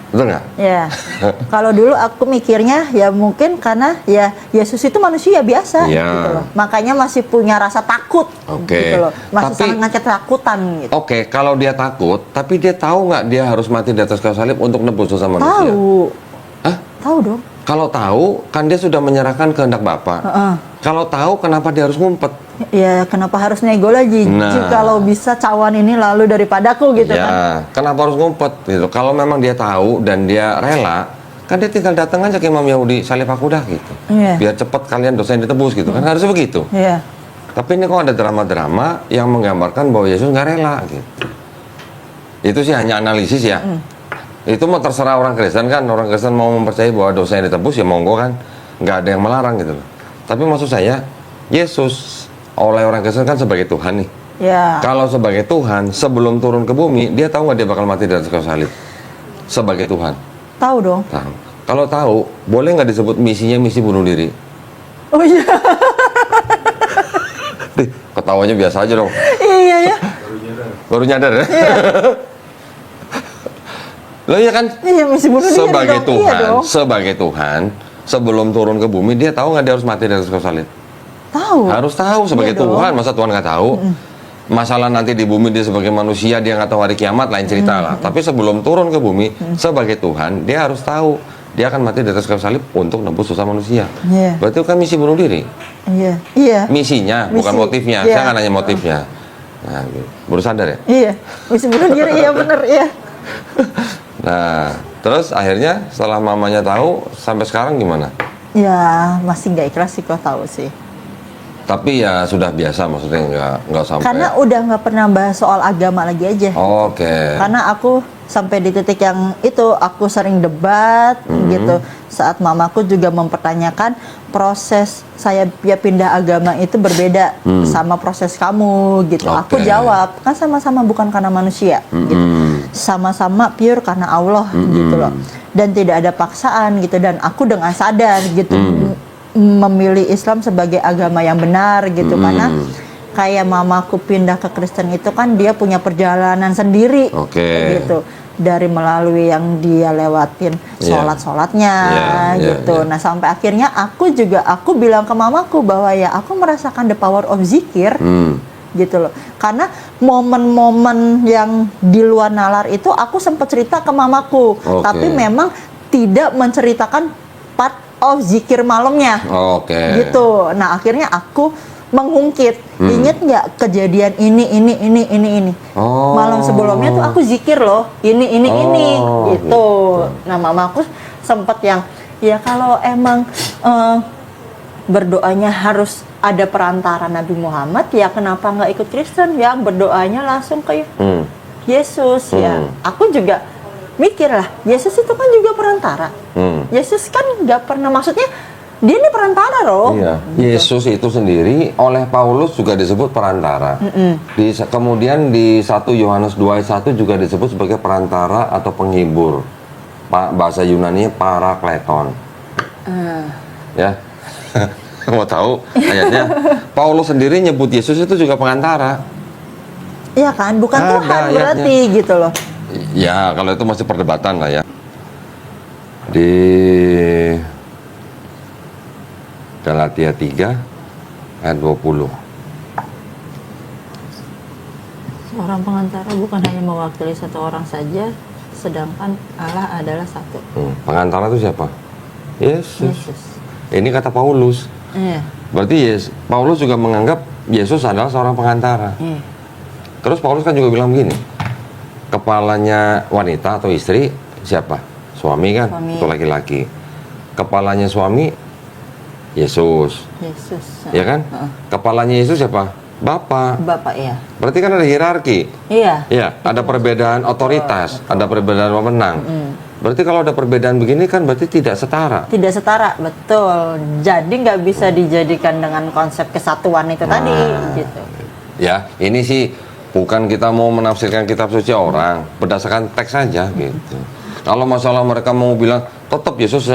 Betul nggak? Ya. Kalau dulu aku mikirnya ya mungkin karena ya Yesus itu manusia biasa Iya. gitu loh. Makanya masih punya rasa takut gitu loh. Masih sangat ketakutan gitu. Oke, kalau dia takut, tapi dia tahu nggak dia harus mati di atas kayu salib untuk nebus dosa manusia? Tahu. Hah? Tahu dong. Kalau tahu, kan dia sudah menyerahkan kehendak Bapa. Kalau tahu, kenapa dia harus ngumpet? Ya kenapa harus nego lagi? Nah. Kalau bisa cawan ini lalu daripadaku gitu kan. Ya, kenapa harus ngumpet gitu? Kalau memang dia tahu dan dia rela, kan dia tinggal datang aja ke Imam Yahudi, salib aku dah gitu. Iya. Biar cepat kalian dosanya ditebus gitu. Kan harusnya begitu. Iya. Tapi ini kok ada drama-drama yang menggambarkan bahwa Yesus nggak rela gitu. Itu sih hanya analisis ya. Itu mau terserah orang Kristen kan. Orang Kristen mau mempercayai bahwa dosanya ditebus ya monggo kan. Nggak ada yang melarang gitu loh. Tapi maksud saya, Yesus oleh orang Kristen kan sebagai Tuhan nih. Ya. Kalau sebagai Tuhan, sebelum turun ke bumi, dia tahu nggak dia bakal mati di atas kayu salib? Sebagai Tuhan. Tahu dong. Tahu. Kalau tahu, boleh nggak disebut misinya misi bunuh diri? Oh iya. Dih, ketawanya biasa aja dong. Iya ya. Baru nyadar ya? Iya. Loh iya kan? Iya masih bunuh diri Sebagai dong. Iya Tuhan, dong. sebagai Tuhan, sebelum turun ke bumi, dia tahu nggak dia harus mati di atas kayu salib? Tahu. Harus tahu sebagai Iya dong. Tuhan, masa Tuhan nggak tahu? Masalah nanti di bumi dia sebagai manusia, dia nggak tahu hari kiamat, lain cerita lah. Tapi sebelum turun ke bumi, sebagai Tuhan, dia harus tahu dia akan mati di atas kayu salib untuk nebus dosa manusia. Iya. Berarti itu kan misi bunuh diri. Iya. Iya. Misinya, bukan Misi. motifnya. Iya. Saya nggak nanya motifnya. Nah, gitu. Baru sadar ya? Iya. Misi bunuh diri. Iya bener. Iya. Nah, terus akhirnya setelah mamanya tahu, sampai sekarang gimana? Ya masih nggak ikhlas sih kalau tahu sih. Tapi ya sudah biasa, maksudnya nggak sampai. Karena udah nggak pernah bahas soal agama lagi aja. Oke. Karena aku sampai di titik yang itu aku sering debat gitu. Saat mamaku juga mempertanyakan proses saya ya pindah agama itu berbeda sama proses kamu gitu. Aku Oke. jawab kan sama-sama bukan karena manusia gitu. Sama-sama pure karena Allah gitu loh. Dan tidak ada paksaan gitu dan aku dengan sadar gitu memilih Islam sebagai agama yang benar gitu karena kayak mamaku pindah ke Kristen itu kan dia punya perjalanan sendiri Oke. gitu dari melalui yang dia lewatin sholat-sholatnya Iya, gitu. iya. Nah sampai akhirnya aku bilang ke mamaku bahwa ya aku merasakan the power of zikir gitu loh. Karena momen-momen yang di luar nalar itu aku sempat cerita ke mamaku, Oke. tapi memang tidak menceritakan part of zikir malamnya. Oke. Gitu. Nah, akhirnya aku mengungkit. Ingat nggak kejadian ini. Oh. Malam sebelumnya tuh aku zikir loh. Ini Oh, gitu. Nah, mamaku sempat yang ya kalau emang berdoanya harus ada perantara Nabi Muhammad, ya kenapa nggak ikut Kristen? Ya berdoanya langsung ke Yesus ya. Aku juga mikir lah, Yesus itu kan juga perantara. Yesus kan nggak pernah, maksudnya dia ini perantara loh. Iya. Yesus itu sendiri oleh Paulus juga disebut perantara. Kemudian di 1 Yohanes 2 ayat 1 juga disebut sebagai perantara atau penghibur. Bahasa Yunani parakleton. Ya. Mau tahu ayatnya? Paulus sendiri nyebut Yesus itu juga pengantara. Iya kan, bukan Ada Tuhan ayatnya. berarti gitu loh. Ya, kalau itu masih perdebatan lah ya. Di Galatia 3 ayat 20. Seorang pengantara bukan hanya mewakili satu orang saja, sedangkan Allah adalah satu. Pengantara itu siapa? Yesus. Yesus. Ini kata Paulus. Iya. Berarti Paulus juga menganggap Yesus adalah seorang pengantara. Iya. Terus Paulus kan juga bilang begini, kepalanya wanita atau istri siapa? Suami kan? Suami. Atau laki-laki. Kepalanya suami Yesus, Yesus. ya kan? Heeh. Kepalanya Yesus siapa? Bapak. Bapak ya. Berarti kan ada hierarki. Iya. Ya, ada perbedaan otoritas, ada perbedaan wewenang. Berarti kalau ada perbedaan begini kan berarti tidak setara. Tidak setara, betul. Jadi nggak bisa dijadikan dengan konsep kesatuan itu tadi, gitu. Ya, ini sih bukan kita mau menafsirkan kitab suci orang, berdasarkan teks saja gitu. Kalau masalah mereka mau bilang tetap Yesus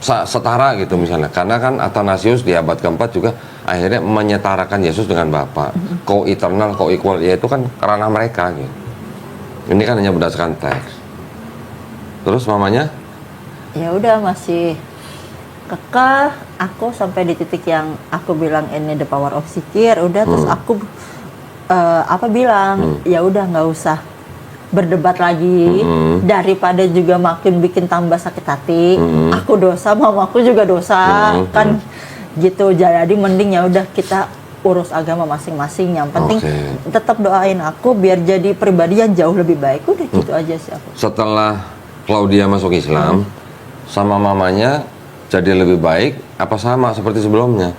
setara gitu misalnya, karena kan Athanasius di abad keempat juga akhirnya menyetarakan Yesus dengan Bapa, co-eternal, co-equal, yaitu kan karena mereka gitu. Ini kan hanya berdasarkan teks. Terus mamanya? Ya udah masih kekeh. Aku sampai di titik yang aku bilang ini the power of zikir. Udah terus aku bilang ya udah nggak usah berdebat lagi, daripada juga makin bikin tambah sakit hati. Aku dosa, mamaku juga dosa, kan gitu. Jadi mending ya udah kita urus agama masing-masing. Yang penting tetap doain aku biar jadi pribadi yang jauh lebih baik. Udah gitu aja sih aku. Setelah Claudia masuk Islam, sama mamanya jadi lebih baik apa sama seperti sebelumnya?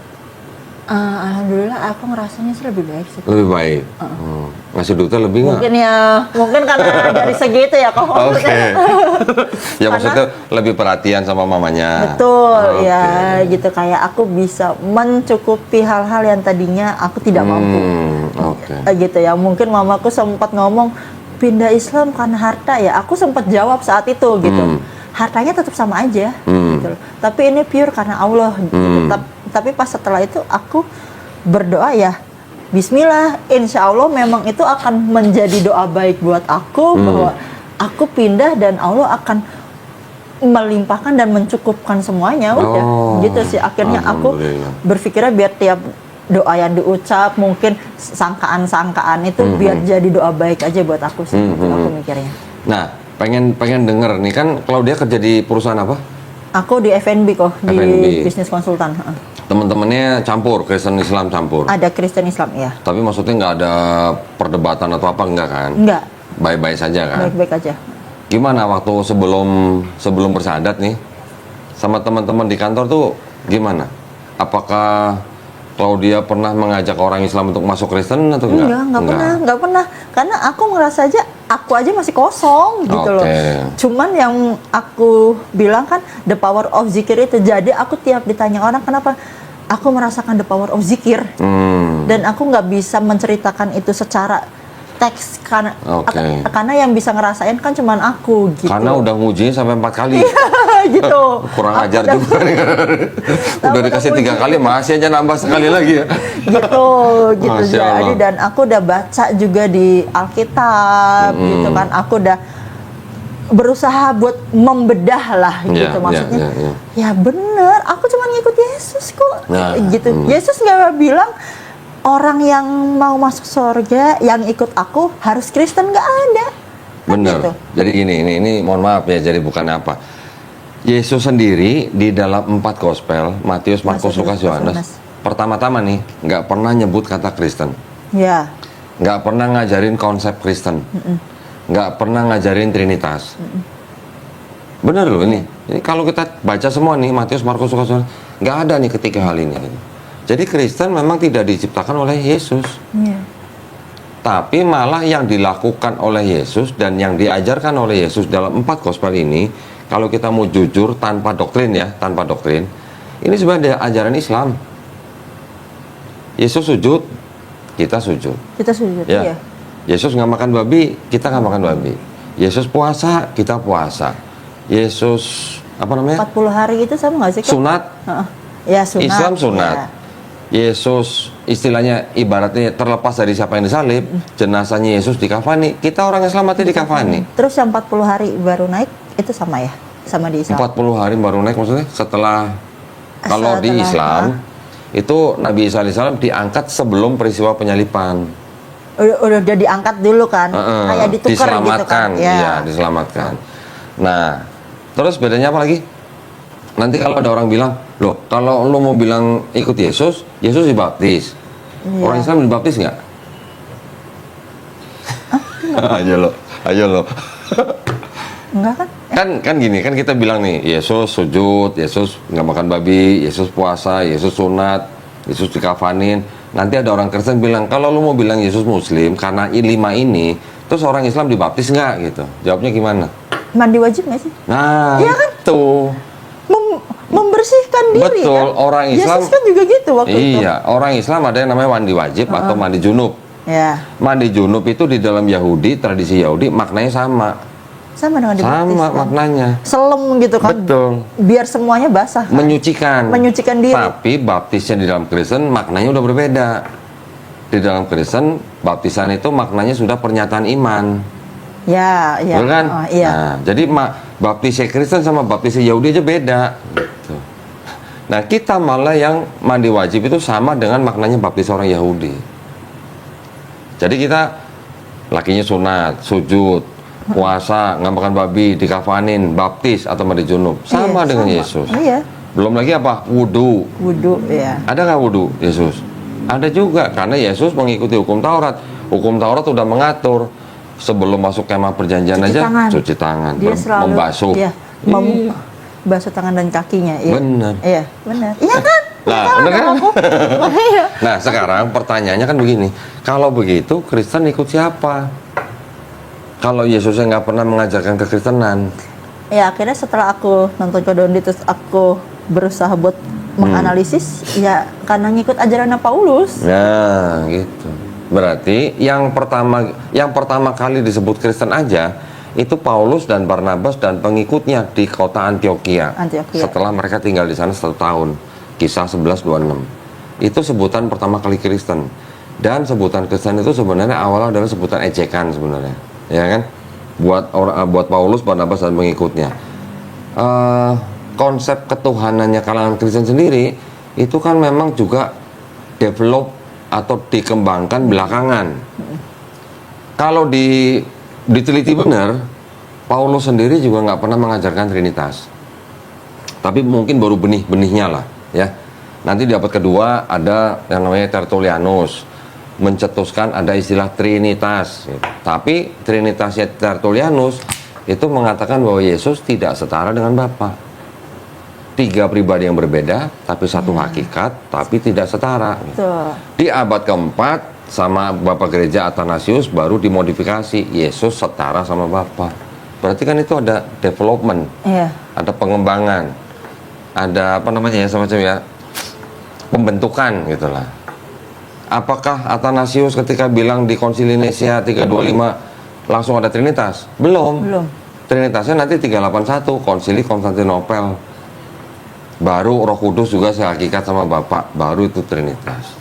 Alhamdulillah aku ngerasanya sih lebih baik sih. Lebih baik. Ngasih duitnya lebih nggak? Mungkin karena dari segi itu ya kok. Oke. Ya maksudnya lebih perhatian sama mamanya. Betul ya, gitu kayak aku bisa mencukupi hal-hal yang tadinya aku tidak mampu. Oke. Gitu ya. Mungkin mamaku sempat ngomong pindah Islam karena harta ya. Aku sempat jawab saat itu gitu. Hartanya tetap sama aja gitu. Tapi ini pure karena Allah gitu. Tapi pas setelah itu aku berdoa ya Bismillah, insya Allah memang itu akan menjadi doa baik buat aku bahwa aku pindah dan Allah akan melimpahkan dan mencukupkan semuanya. Udah gitu sih. Akhirnya aku berpikirnya biar tiap doa yang diucap mungkin sangkaan-sangkaan itu biar jadi doa baik aja buat aku sih. Gitu aku mikirnya. Nah, pengen denger nih, kan Claudia kerja di perusahaan apa? Aku di F&B kok, di bisnis konsultan. Teman-temannya campur, Kristen Islam campur. Ada Kristen Islam ya. Tapi maksudnya nggak ada perdebatan atau apa, enggak kan? Enggak. Baik-baik saja kan? Baik-baik aja. Gimana waktu sebelum bersyahadat nih, sama teman-teman di kantor tuh gimana? Apakah Claudia pernah mengajak orang Islam untuk masuk Kristen atau enggak? Enggak pernah. Karena aku ngerasa aja aku aja masih kosong gitu loh. Cuman yang aku bilang kan the power of zikir itu. Jadi aku tiap ditanya orang kenapa aku merasakan the power of zikir. Dan aku nggak bisa menceritakan itu secara teks karena yang bisa ngerasain kan cuman aku gitu. Karena udah ngujiin sampai 4 kali. Gitu. Kurang ajar juga nih. Udah dikasih 3 kali masih aja nambah sekali lagi ya. Gitu jadi dan aku udah baca juga di Alkitab gitu kan. Aku udah berusaha buat membedah lah gitu maksudnya. Ya bener, aku cuma ngikut Yesus kok. Gitu. Yesus nggak bilang orang yang mau masuk surga yang ikut aku harus Kristen, nggak ada. Bener. Gitu. Jadi ini mohon maaf ya, jadi bukan apa. Yesus sendiri di dalam 4 gospel, Matius, Markus, Lukas, Yohanes, pertama-tama nih nggak pernah nyebut kata Kristen. Ya. Nggak pernah ngajarin konsep Kristen. Nggak pernah ngajarin Trinitas. Bener loh ini. Ini kalau kita baca semua nih Matius, Markus, Lukas, Yohanes, nggak ada nih ketiga hal ini. Jadi Kristen memang tidak diciptakan oleh Yesus. Tapi malah yang dilakukan oleh Yesus dan yang diajarkan oleh Yesus dalam 4 gospel ini, kalau kita mau jujur tanpa doktrin ya, ini sebenarnya ajaran Islam. Yesus sujud, kita sujud. Kita sujud, iya. Yesus nggak makan babi, kita nggak makan babi. Yesus puasa, kita puasa. Yesus 40 hari itu sama nggak sih? Sunat. Ya, sunat. Islam sunat. Ya. Yesus istilahnya ibaratnya terlepas dari siapa yang disalib, jenazahnya Yesus dikafani, kita orang Islam mati dikafani. Terus yang 40 hari baru naik itu sama ya? Sama di Islam. 40 hari baru naik maksudnya setelah kalau di Islam itu Nabi Isa alaihissalam diangkat sebelum peristiwa penyalipan. Udah diangkat dulu kan, kayak ditukar gitu Diselamatkan, kan. iya, diselamatkan. Nah, terus bedanya apa lagi? Nanti kalau ada orang bilang, loh, kalau lo mau bilang ikut Yesus, Yesus dibaptis. Iya. Orang Islam dibaptis nggak? Ayo lo. Enggak kan? Kan gini, kan kita bilang nih, Yesus sujud, Yesus nggak makan babi, Yesus puasa, Yesus sunat, Yesus dikafanin. Nanti ada orang Kristen bilang, kalau lo mau bilang Yesus Muslim karena 5 ini, terus orang Islam dibaptis nggak gitu? Jawabnya gimana? Mandi wajib nggak sih? Nah, Iya kan? itu. Membersihkan diri. Betul, kan? orang Islam. Yesus kan juga gitu waktu itu. Iya, orang Islam ada yang namanya mandi wajib atau mandi junub. Ya, Mandi junub itu di dalam Yahudi, tradisi Yahudi maknanya sama. sama dengan dibaptis. Sama kan? maknanya. Selem gitu kan. Betul. Biar semuanya basah. Kan? Menyucikan. Menyucikan diri. Tapi baptisnya di dalam Kristen maknanya udah berbeda. Di dalam Kristen, baptisan itu maknanya sudah pernyataan iman. Ya, ya. Betul kan? Oh, iya. Nah, jadi baptisnya Kristen sama baptisnya Yahudi aja beda. Gitu. Nah, kita malah yang mandi wajib itu sama dengan maknanya baptis orang Yahudi. Jadi kita lakinya sunat, sujud, puasa, nggak makan babi, dikafanin, baptis atau mandi junub. Sama Iya, dengan sama. Yesus. Iya. Belum lagi apa? Wudu. Wudhu, ya. Ada nggak wudu Yesus? Ada juga, karena Yesus mengikuti hukum Taurat. Hukum Taurat udah mengatur sebelum masuk kemah perjanjian Cuci aja tangan. cuci tangan, Dia selalu membasuh. Iya, basuh tangan dan kakinya. Iya. Bener. Iya, benar. Iya kan? Nah, Tahu bener kan? aku. Iya. Nah, sekarang pertanyaannya kan begini. Kalau begitu, Kristen ikut siapa? Kalau Yesusnya nggak pernah mengajarkan kekristenan. Ya akhirnya setelah aku nonton Kodondi terus aku berusaha buat menganalisis ya karena ngikut ajaran Paulus. Nah, gitu. Berarti yang pertama kali disebut Kristen aja itu Paulus dan Barnabas dan pengikutnya di kota Antioquia. Setelah mereka tinggal di sana 1 tahun. Kisah 11:26. Itu sebutan pertama kali Kristen. Dan sebutan Kristen itu sebenarnya awalnya adalah sebutan ejekan sebenarnya. Ya kan? Buat Paulus, Barnabas dan pengikutnya. Konsep ketuhanannya kalangan Kristen sendiri itu kan memang juga develop atau dikembangkan belakangan. Kalau diteliti benar, Paulus sendiri juga nggak pernah mengajarkan Trinitas. Tapi mungkin baru benih-benihnya lah, ya. Nanti di abad kedua ada yang namanya Tertullianus mencetuskan ada istilah Trinitas. Gitu. Tapi Trinitasnya Tertullianus itu mengatakan bahwa Yesus tidak setara dengan Bapa. 3 pribadi yang berbeda, tapi satu hakikat, tapi tidak setara. Betul. Di abad keempat sama Bapak Gereja Athanasius baru dimodifikasi Yesus setara sama Bapa. Berarti kan itu ada development, Iya. ada pengembangan, ada apa namanya ya semacam ya pembentukan gitulah. Apakah Athanasius ketika bilang di Konsili Nicea 325 langsung ada Trinitas? Belum. Trinitasnya nanti 381 Konsili Konstantinopel. Baru Roh Kudus juga sehakikat sama Bapa, baru itu Trinitas.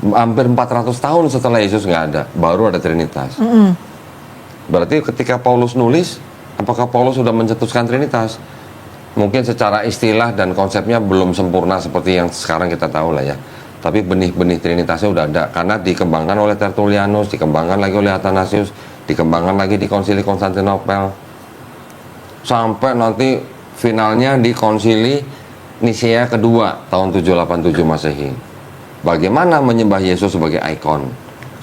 Hampir 400 tahun setelah Yesus nggak ada, baru ada Trinitas. Berarti ketika Paulus nulis, apakah Paulus sudah mencetuskan Trinitas? Mungkin secara istilah dan konsepnya belum sempurna seperti yang sekarang kita tahu lah ya. Tapi benih-benih Trinitasnya udah ada, karena dikembangkan oleh Tertullianus, dikembangkan lagi oleh Athanasius, dikembangkan lagi di Konsili Konstantinopel. Sampai nanti finalnya di Konsili Nicea kedua tahun 787 Masehi. Bagaimana menyembah Yesus sebagai ikon?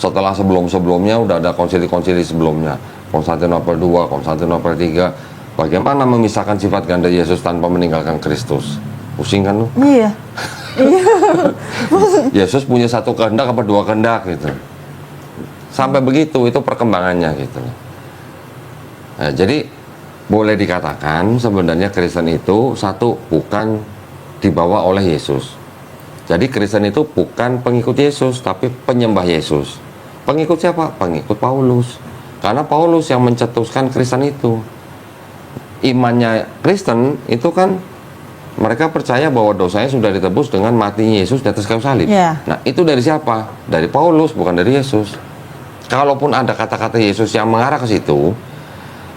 Setelah sebelum-sebelumnya udah ada konsili-konsili sebelumnya. Konstantinopel 2, Konstantinopel 3. Bagaimana memisahkan sifat ganda Yesus tanpa meninggalkan Kristus? Pusing kan lu? Iya. Yesus punya satu kehendak apa 2 kehendak gitu. Sampai begitu, itu perkembangannya gitu. Nah, jadi boleh dikatakan sebenarnya Kristen itu satu, bukan dibawa oleh Yesus. Jadi Kristen itu bukan pengikut Yesus, tapi penyembah Yesus. Pengikut siapa? Pengikut Paulus. Karena Paulus yang mencetuskan Kristen itu. Imannya Kristen itu kan mereka percaya bahwa dosanya sudah ditebus dengan matinya Yesus di atas kayu salib. Yeah. Nah, itu dari siapa? Dari Paulus, bukan dari Yesus. Kalaupun ada kata-kata Yesus yang mengarah ke situ,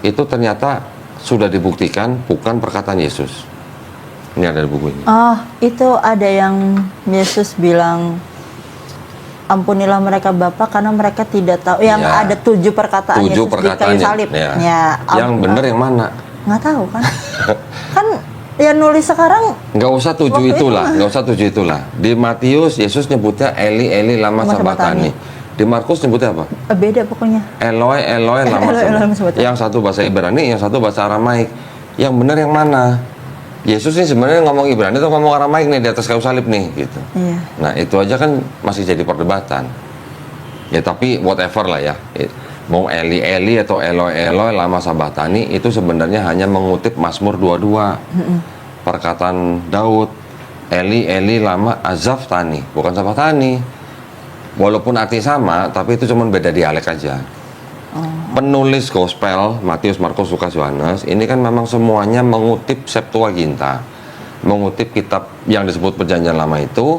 itu ternyata sudah dibuktikan bukan perkataan Yesus. Ini ada di buku ini. Oh, itu ada yang Yesus bilang, ampunilah mereka Bapa karena mereka tidak tahu. Yang Ya. ada 7 perkataan 7 Yesus di kayu perkataannya. salib. Ya. Yang benar yang mana? Nggak tahu kan? Kan yang nulis sekarang Nggak usah 7 Waktu itu itulah, mah. nggak usah 7 itulah. Di Matius Yesus nyebutnya Eli Eli lama Lama sabatani. Di Markus nyebutnya apa? beda pokoknya. Eloi Eloi lama Eloi, lama sabatani. sabatani. Yang satu bahasa Ibrani, yang satu bahasa Aramaik. Yang benar yang mana? Yesus ini sebenarnya ngomong Ibrani atau ngomong Aramaik nih di atas kayu salib nih gitu. Iya. Nah itu aja kan masih jadi perdebatan. Ya tapi whatever lah ya. Mau Eli Eli atau Eloi Eloi lama sabatani itu sebenarnya hanya mengutip Mazmur 22. Perkataan Daud, Eli Eli lama azaftani, bukan sabatani. Walaupun arti sama, tapi itu cuma beda dialek aja. Penulis gospel Matius, Markus, Lukas, Yohanes ini kan memang semuanya mengutip Septuaginta, mengutip kitab yang disebut Perjanjian Lama itu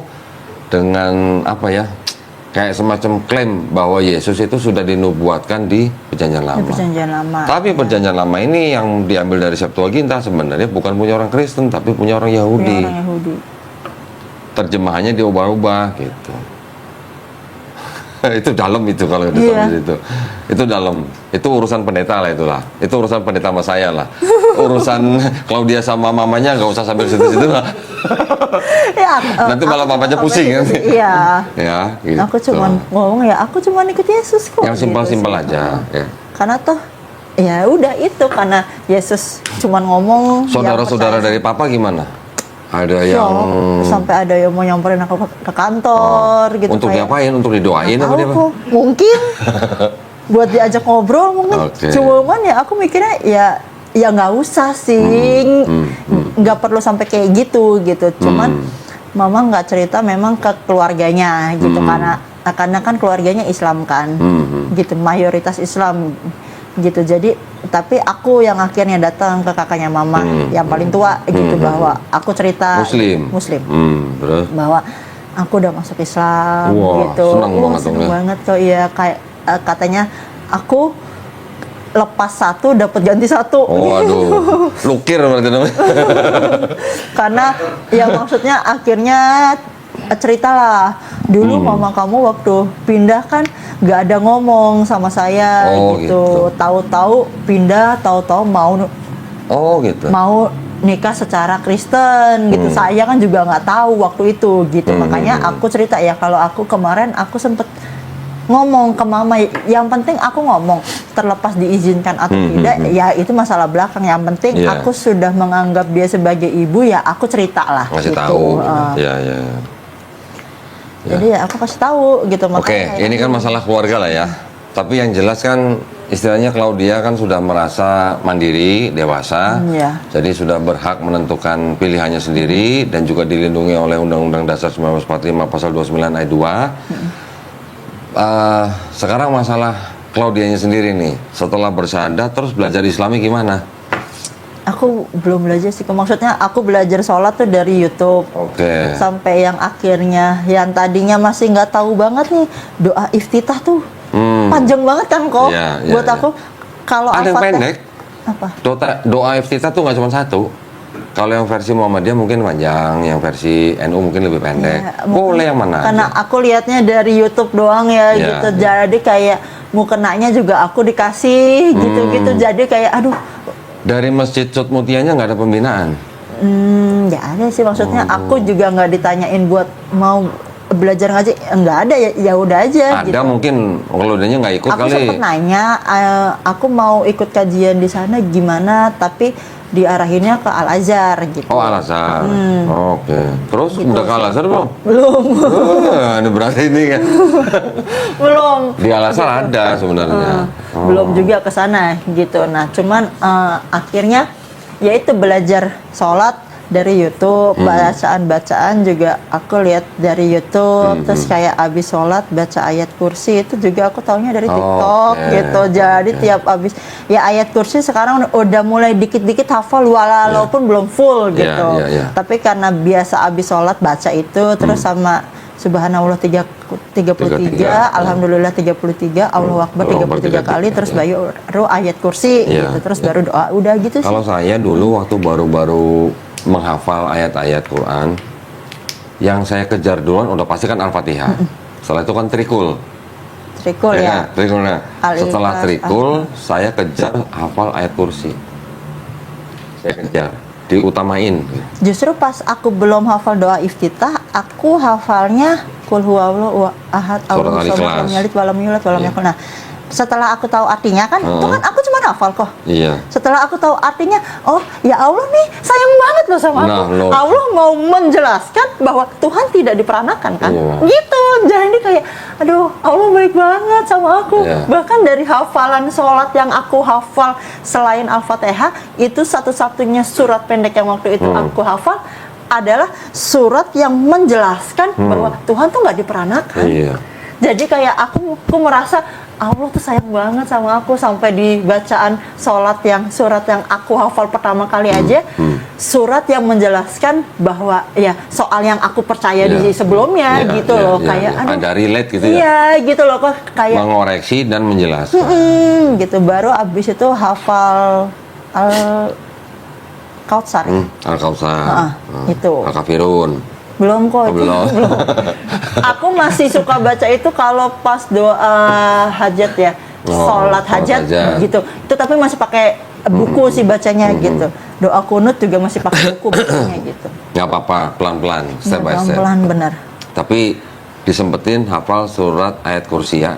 dengan apa ya, kayak semacam klaim bahwa Yesus itu sudah dinubuatkan di Perjanjian Lama. Di Perjanjian Lama. Tapi Perjanjian Lama ini yang diambil dari Septuaginta sebenarnya bukan punya orang Kristen, tapi punya orang Yahudi. Orang Yahudi. Terjemahannya diubah-ubah gitu. Itu dalam itu kalau Iya. ditulis itu dalam, itu urusan pendeta lah itulah, itu urusan pendeta sama saya lah, urusan Claudia sama mamanya nggak usah sambil situ-situ lah. Ya, Nanti malah mamanya pusing kan. Iya. Ya gitu. Aku cuman ngomong ya, aku cuman ikut Yesus kok. yang simpel-simpel gitu sih. aja ya. Karena toh ya udah itu karena Yesus cuman ngomong. Saudara-saudara yang dari papa gimana? Ada percaya. yang Sampai ada yang mau nyamperin aku ke kantor gitu. untuk kayak, diapain? Untuk didoain apa tahu dia? Pak? kok, mungkin buat diajak ngobrol mungkin. Oke. Cuman ya aku mikirnya ya nggak usah sih, nggak perlu sampai kayak gitu. Cuman mama nggak cerita memang ke keluarganya gitu karena kan keluarganya Islam kan, gitu mayoritas Islam gitu. Jadi tapi aku yang akhirnya datang ke kakaknya mama yang paling tua gitu bahwa aku cerita Muslim. Terus? Bahwa aku udah masuk Islam Wah, gitu. senang banget dong senang ya. banget kok iya kayak katanya aku lepas satu dapat ganti satu. Oh aduh, lukir berarti namanya. Karena ya maksudnya akhirnya ceritalah dulu mama kamu waktu pindah kan nggak ada ngomong sama saya Oh, gitu. Tahu-tahu pindah, tahu-tahu Oh gitu. mau nikah secara Kristen gitu. Saya kan juga nggak tahu waktu itu gitu. Makanya aku cerita ya kalau aku kemarin aku sempet ngomong ke mama, yang penting aku ngomong terlepas diizinkan atau tidak ya itu masalah belakang, yang penting Iya. aku sudah menganggap dia sebagai ibu ya aku cerita lah Ngasih gitu. tahu. Ya. Jadi ya aku kasih tahu gitu. Oke, ini kan masalah keluarga lah ya. Tapi yang jelas kan istilahnya Claudia kan sudah merasa mandiri, dewasa. Iya. Jadi sudah berhak menentukan pilihannya sendiri dan juga dilindungi oleh Undang-Undang Dasar 1945 pasal 29 ayat 2. Sekarang masalah Claudianya sendiri nih, setelah bersyahadat terus belajar Islami gimana? Aku belum belajar sih, maksudnya aku belajar sholat tuh dari YouTube. Oke. Sampai yang akhirnya, yang tadinya masih nggak tahu banget nih doa iftitah tuh panjang banget kan kok. Iya, iya, buat iya. aku kalau Ada yang Al-Fatihah- pendek. Apa? Doa iftitah tuh nggak cuma satu. Kalau yang versi Muhammadiyah mungkin panjang, yang versi NU mungkin lebih pendek. Ya, Boleh yang mana? Karena aja. aku lihatnya dari YouTube doang ya Iya, gitu. iya. Jadi kayak mukenanya juga aku dikasih gitu-gitu. Jadi kayak aduh, Dari Masjid Sut Mutianya nggak ada pembinaan. ya ada sih maksudnya aku juga nggak ditanyain buat mau belajar ngaji, nggak ada ya udah aja. Ada gitu. mungkin kalau dia nggak ikut Aku kali. sempet nanya, aku mau ikut kajian di sana gimana, tapi diarahinnya ke Al Azhar gitu. Oh Al-Azhar. Oke. Terus Gitu udah ke Al-Azhar belum? Belum, Ini berarti ini kan. belum. Di Al-Azhar ada sebenarnya. Belum juga ke sana gitu. Nah, cuman akhirnya yaitu belajar sholat dari YouTube, bacaan-bacaan juga aku lihat dari YouTube, terus kayak abis sholat baca ayat kursi itu juga aku taunya dari TikTok Oke, gitu. Jadi tiap abis ya ayat kursi sekarang udah mulai dikit-dikit hafal walaupun belum full Iya, gitu. iya, iya. Tapi karena biasa abis sholat baca itu terus sama Subhanallah 33, Alhamdulillah 33, Allahu Akbar Allahu Akbar 33 kali, terus baru ayat kursi Iya, gitu, terus baru doa, udah gitu sih. Kalau saya dulu waktu baru-baru menghafal ayat-ayat Quran, yang saya kejar duluan udah pasti kan Al-Fatihah. Setelah itu kan trikul. Trikul ya. kan? Trikul. Nah, Al-Ikhlas, setelah trikul, saya kejar hafal ayat kursi. Saya kejar, diutamain. Justru pas aku belum hafal doa iftitah, aku hafalnya Qul huwallahu ahad, Surat Allahu samad, Al-Ikhlas. lam yalid walam yulad walam Iya. yakul. Nah, setelah aku tahu artinya kan, itu kan aku cuma hafal kok. Iya. Setelah aku tahu artinya, oh ya Allah nih sayang banget loh sama aku. Nah, loh. Allah mau menjelaskan bahwa Tuhan tidak diperanakan kan, Iya. gitu. Jadi kayak, aduh Allah baik banget sama aku. Iya. Bahkan dari hafalan sholat yang aku hafal selain Al-Fatihah, itu satu-satunya surat pendek yang waktu itu aku hafal adalah surat yang menjelaskan bahwa Tuhan tuh nggak diperanakan. Iya. Jadi kayak aku merasa Allah tuh sayang banget sama aku, sampai di bacaan sholat yang surat yang aku hafal pertama kali aja, surat yang menjelaskan bahwa ya soal yang aku percaya Iya. di sebelumnya Iya, gitu iya, loh, iya, kayak iya. aduh, Ada relate gitu ya. iya gitu loh kok kayak Mengoreksi dan menjelaskan. gitu. Baru abis itu hafal Kautsar. Al-Kautsar. itu. Al-Kafirun. Belum kok. Oh, belum. Aku masih suka baca itu kalau pas doa hajat ya, Oh, sholat hajat gitu. Itu tapi masih pakai buku sih bacanya gitu. Doa kunut juga masih pakai buku bacanya gitu. Nggak apa-apa, pelan-pelan, step by step. Pelan-pelan benar. Tapi disempetin hafal surat ayat kursi ya,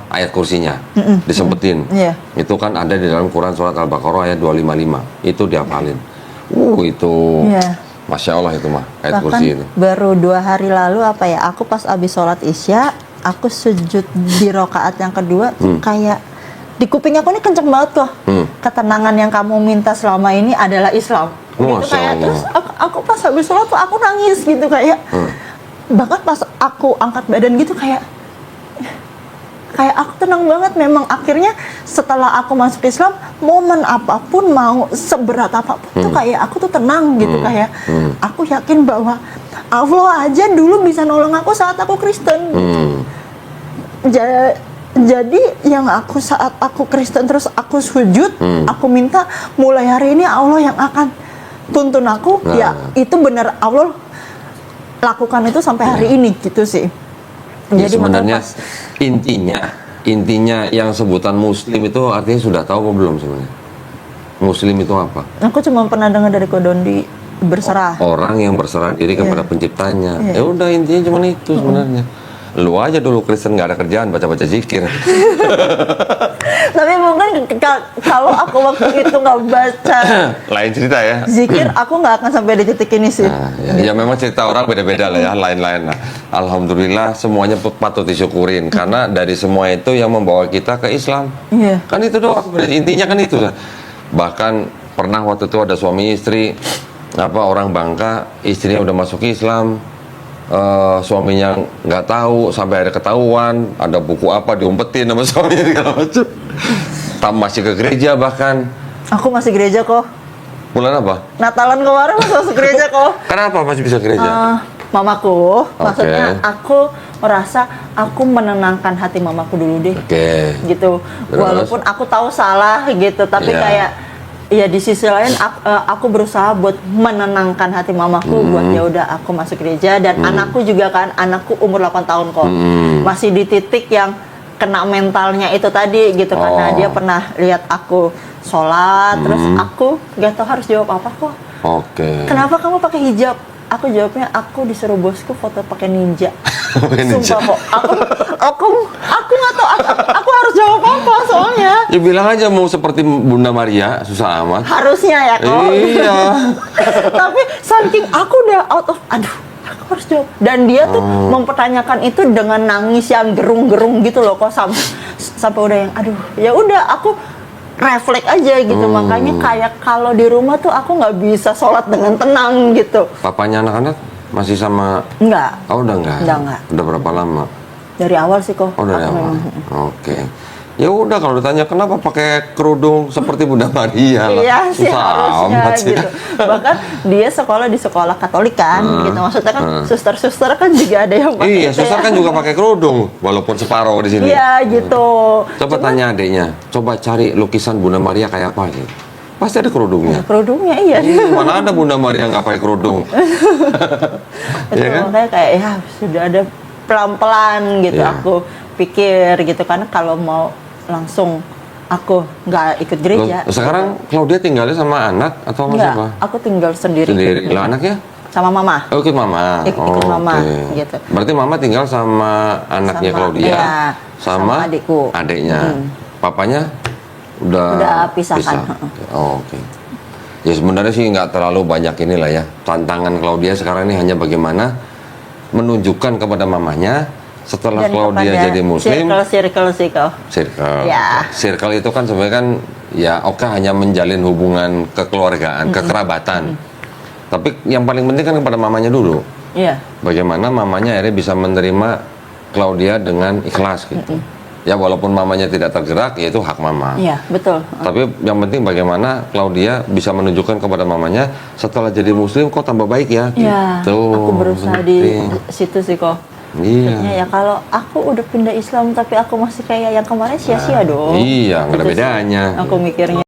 ayat kursinya. Disempetin. Iya. Itu kan ada di dalam Quran surat Al-Baqarah ayat 255. Itu dihafalin. Itu Iya. Masya Allah itu mah, ayat Bahkan kursi itu. baru 2 hari lalu apa ya, aku pas abis sholat isya, aku sujud di rokaat yang kedua, kayak di kuping aku ini kenceng banget kok. Ketenangan yang kamu minta selama ini adalah Islam. Gitu Masya kayak, Allah. terus aku pas habis sholat tuh aku nangis gitu kayak, bahkan pas aku angkat badan gitu kayak aku tenang banget. Memang akhirnya setelah aku masuk Islam, momen apapun mau seberat apapun tuh kayak aku tuh tenang gitu, kayak aku yakin bahwa Allah aja dulu bisa nolong aku saat aku Kristen. Jadi yang aku saat aku Kristen terus aku sujud, aku minta mulai hari ini Allah yang akan tuntun aku. Nah. Ya itu benar, Allah lakukan itu sampai hari ini gitu sih. Ya, sebenarnya makanya intinya yang sebutan Muslim itu artinya sudah tahu apa belum sebenarnya? Muslim itu apa? aku cuma pernah dengar dari Kodondi berserah. Orang yang berserah diri kepada penciptanya. Iya. Ya udah, intinya cuma itu sebenarnya. Lu aja dulu Kristen nggak ada kerjaan, baca-baca zikir. Tapi mungkin kalau aku waktu itu nggak baca Lain cerita ya. zikir, aku nggak akan sampai di titik ini sih. Nah, ya memang cerita orang beda-beda lah ya, lain-lain lah. Alhamdulillah semuanya patut disyukurin karena dari semua itu yang membawa kita ke Islam. Iya. Kan itu doang sebenarnya, intinya kan itu. Bahkan pernah waktu itu ada suami istri, orang Bangka, istrinya udah masuk Islam, suaminya nggak tahu, sampai ada ketahuan, ada buku apa diumpetin sama suaminya segala macam. Masih ke gereja bahkan. Aku masih gereja kok. Bulan apa? Natalan kemarin masuk gereja kok. Kenapa masih bisa gereja? Mamaku, maksudnya Oke. aku merasa aku menenangkan hati mamaku dulu deh. Oke. Gitu. Terus? Walaupun aku tahu salah gitu, tapi Iya. kayak ya di sisi lain aku berusaha buat menenangkan hati mamaku buat ya udah aku masuk gereja. Dan anakku juga kan, anakku umur 8 tahun kok. Masih di titik yang kena mentalnya itu tadi gitu, karena dia pernah lihat aku sholat, terus aku gak tahu harus jawab apa kok. Oke. Kenapa kamu pakai hijab? Aku jawabnya, aku disuruh bosku foto pakai ninja. Pakai ninja. Sumpah kok. Aku nggak tahu. Aku harus jawab apa soalnya. Ya bilang aja mau seperti Bunda Maria, susah amat. Harusnya ya kok. Iya. Tapi saking aku udah out of, aduh, aku harus jawab. Dan dia tuh mempertanyakan itu dengan nangis yang gerung-gerung gitu loh kok, sampai udah yang aduh, ya udah aku refleks aja gitu. Makanya kayak kalau di rumah tuh aku nggak bisa sholat dengan tenang gitu. Papanya anak-anak masih sama? Enggak. Oh, udah enggak? Udah enggak. Udah berapa lama? Dari awal sih kok. Oh, dari aku awal. memang. Oke. Ya udah, kalau ditanya kenapa pakai kerudung seperti Bunda Maria lah. Iya sih, Susah harusnya amat sih. gitu. Bahkan dia sekolah di sekolah Katolik kan, gitu. Maksudnya kan suster-suster kan juga ada yang pakai. Iya, itu susah ya. kan juga pakai kerudung, walaupun separuh di sini. Iya gitu. Coba tanya adiknya, coba cari lukisan Bunda Maria kayak apa gitu. Pasti ada kerudungnya. Kerudungnya iya. Mana ada Bunda Maria nggak pakai kerudung? Itu Iya kan? makanya kayak ya sudah ada pelan-pelan gitu Iya. aku pikir gitu, karena kalau mau langsung aku nggak ikut gereja. Loh, sekarang Claudia tinggalnya sama anak atau sama Enggak, siapa? aku tinggal sendiri. Sendiri. Lah anaknya? Sama mama. Oh, ikut mama. Ikut mama, oke. gitu. Berarti mama tinggal sama anaknya Sama- Claudia, iya, sama sama adikku. adiknya. Papanya udah pisahkan. Oh, oke. Ya sebenarnya sih nggak terlalu banyak inilah ya. Tantangan Claudia sekarang ini hanya bagaimana menunjukkan kepada mamanya setelah Dan Claudia kepada jadi Muslim. circle Circle. Ya. Circle itu kan sebenarnya kan ya oke hanya menjalin hubungan kekeluargaan, kekerabatan. Tapi yang paling penting kan kepada mamanya dulu. Iya. Bagaimana mamanya akhirnya bisa menerima Claudia dengan ikhlas gitu. Ya walaupun mamanya tidak tergerak, ya itu hak mama. Iya, betul. Tapi yang penting bagaimana Claudia bisa menunjukkan kepada mamanya setelah jadi Muslim kok tambah baik ya. Iya. Gitu. Aku berusaha di Penting. situ sih kok. Iya. Maksudnya ya kalau aku udah pindah Islam tapi aku masih kayak yang kemarin sia-sia dong. Iya, nggak ada Gitu sih. bedanya. Aku mikirnya.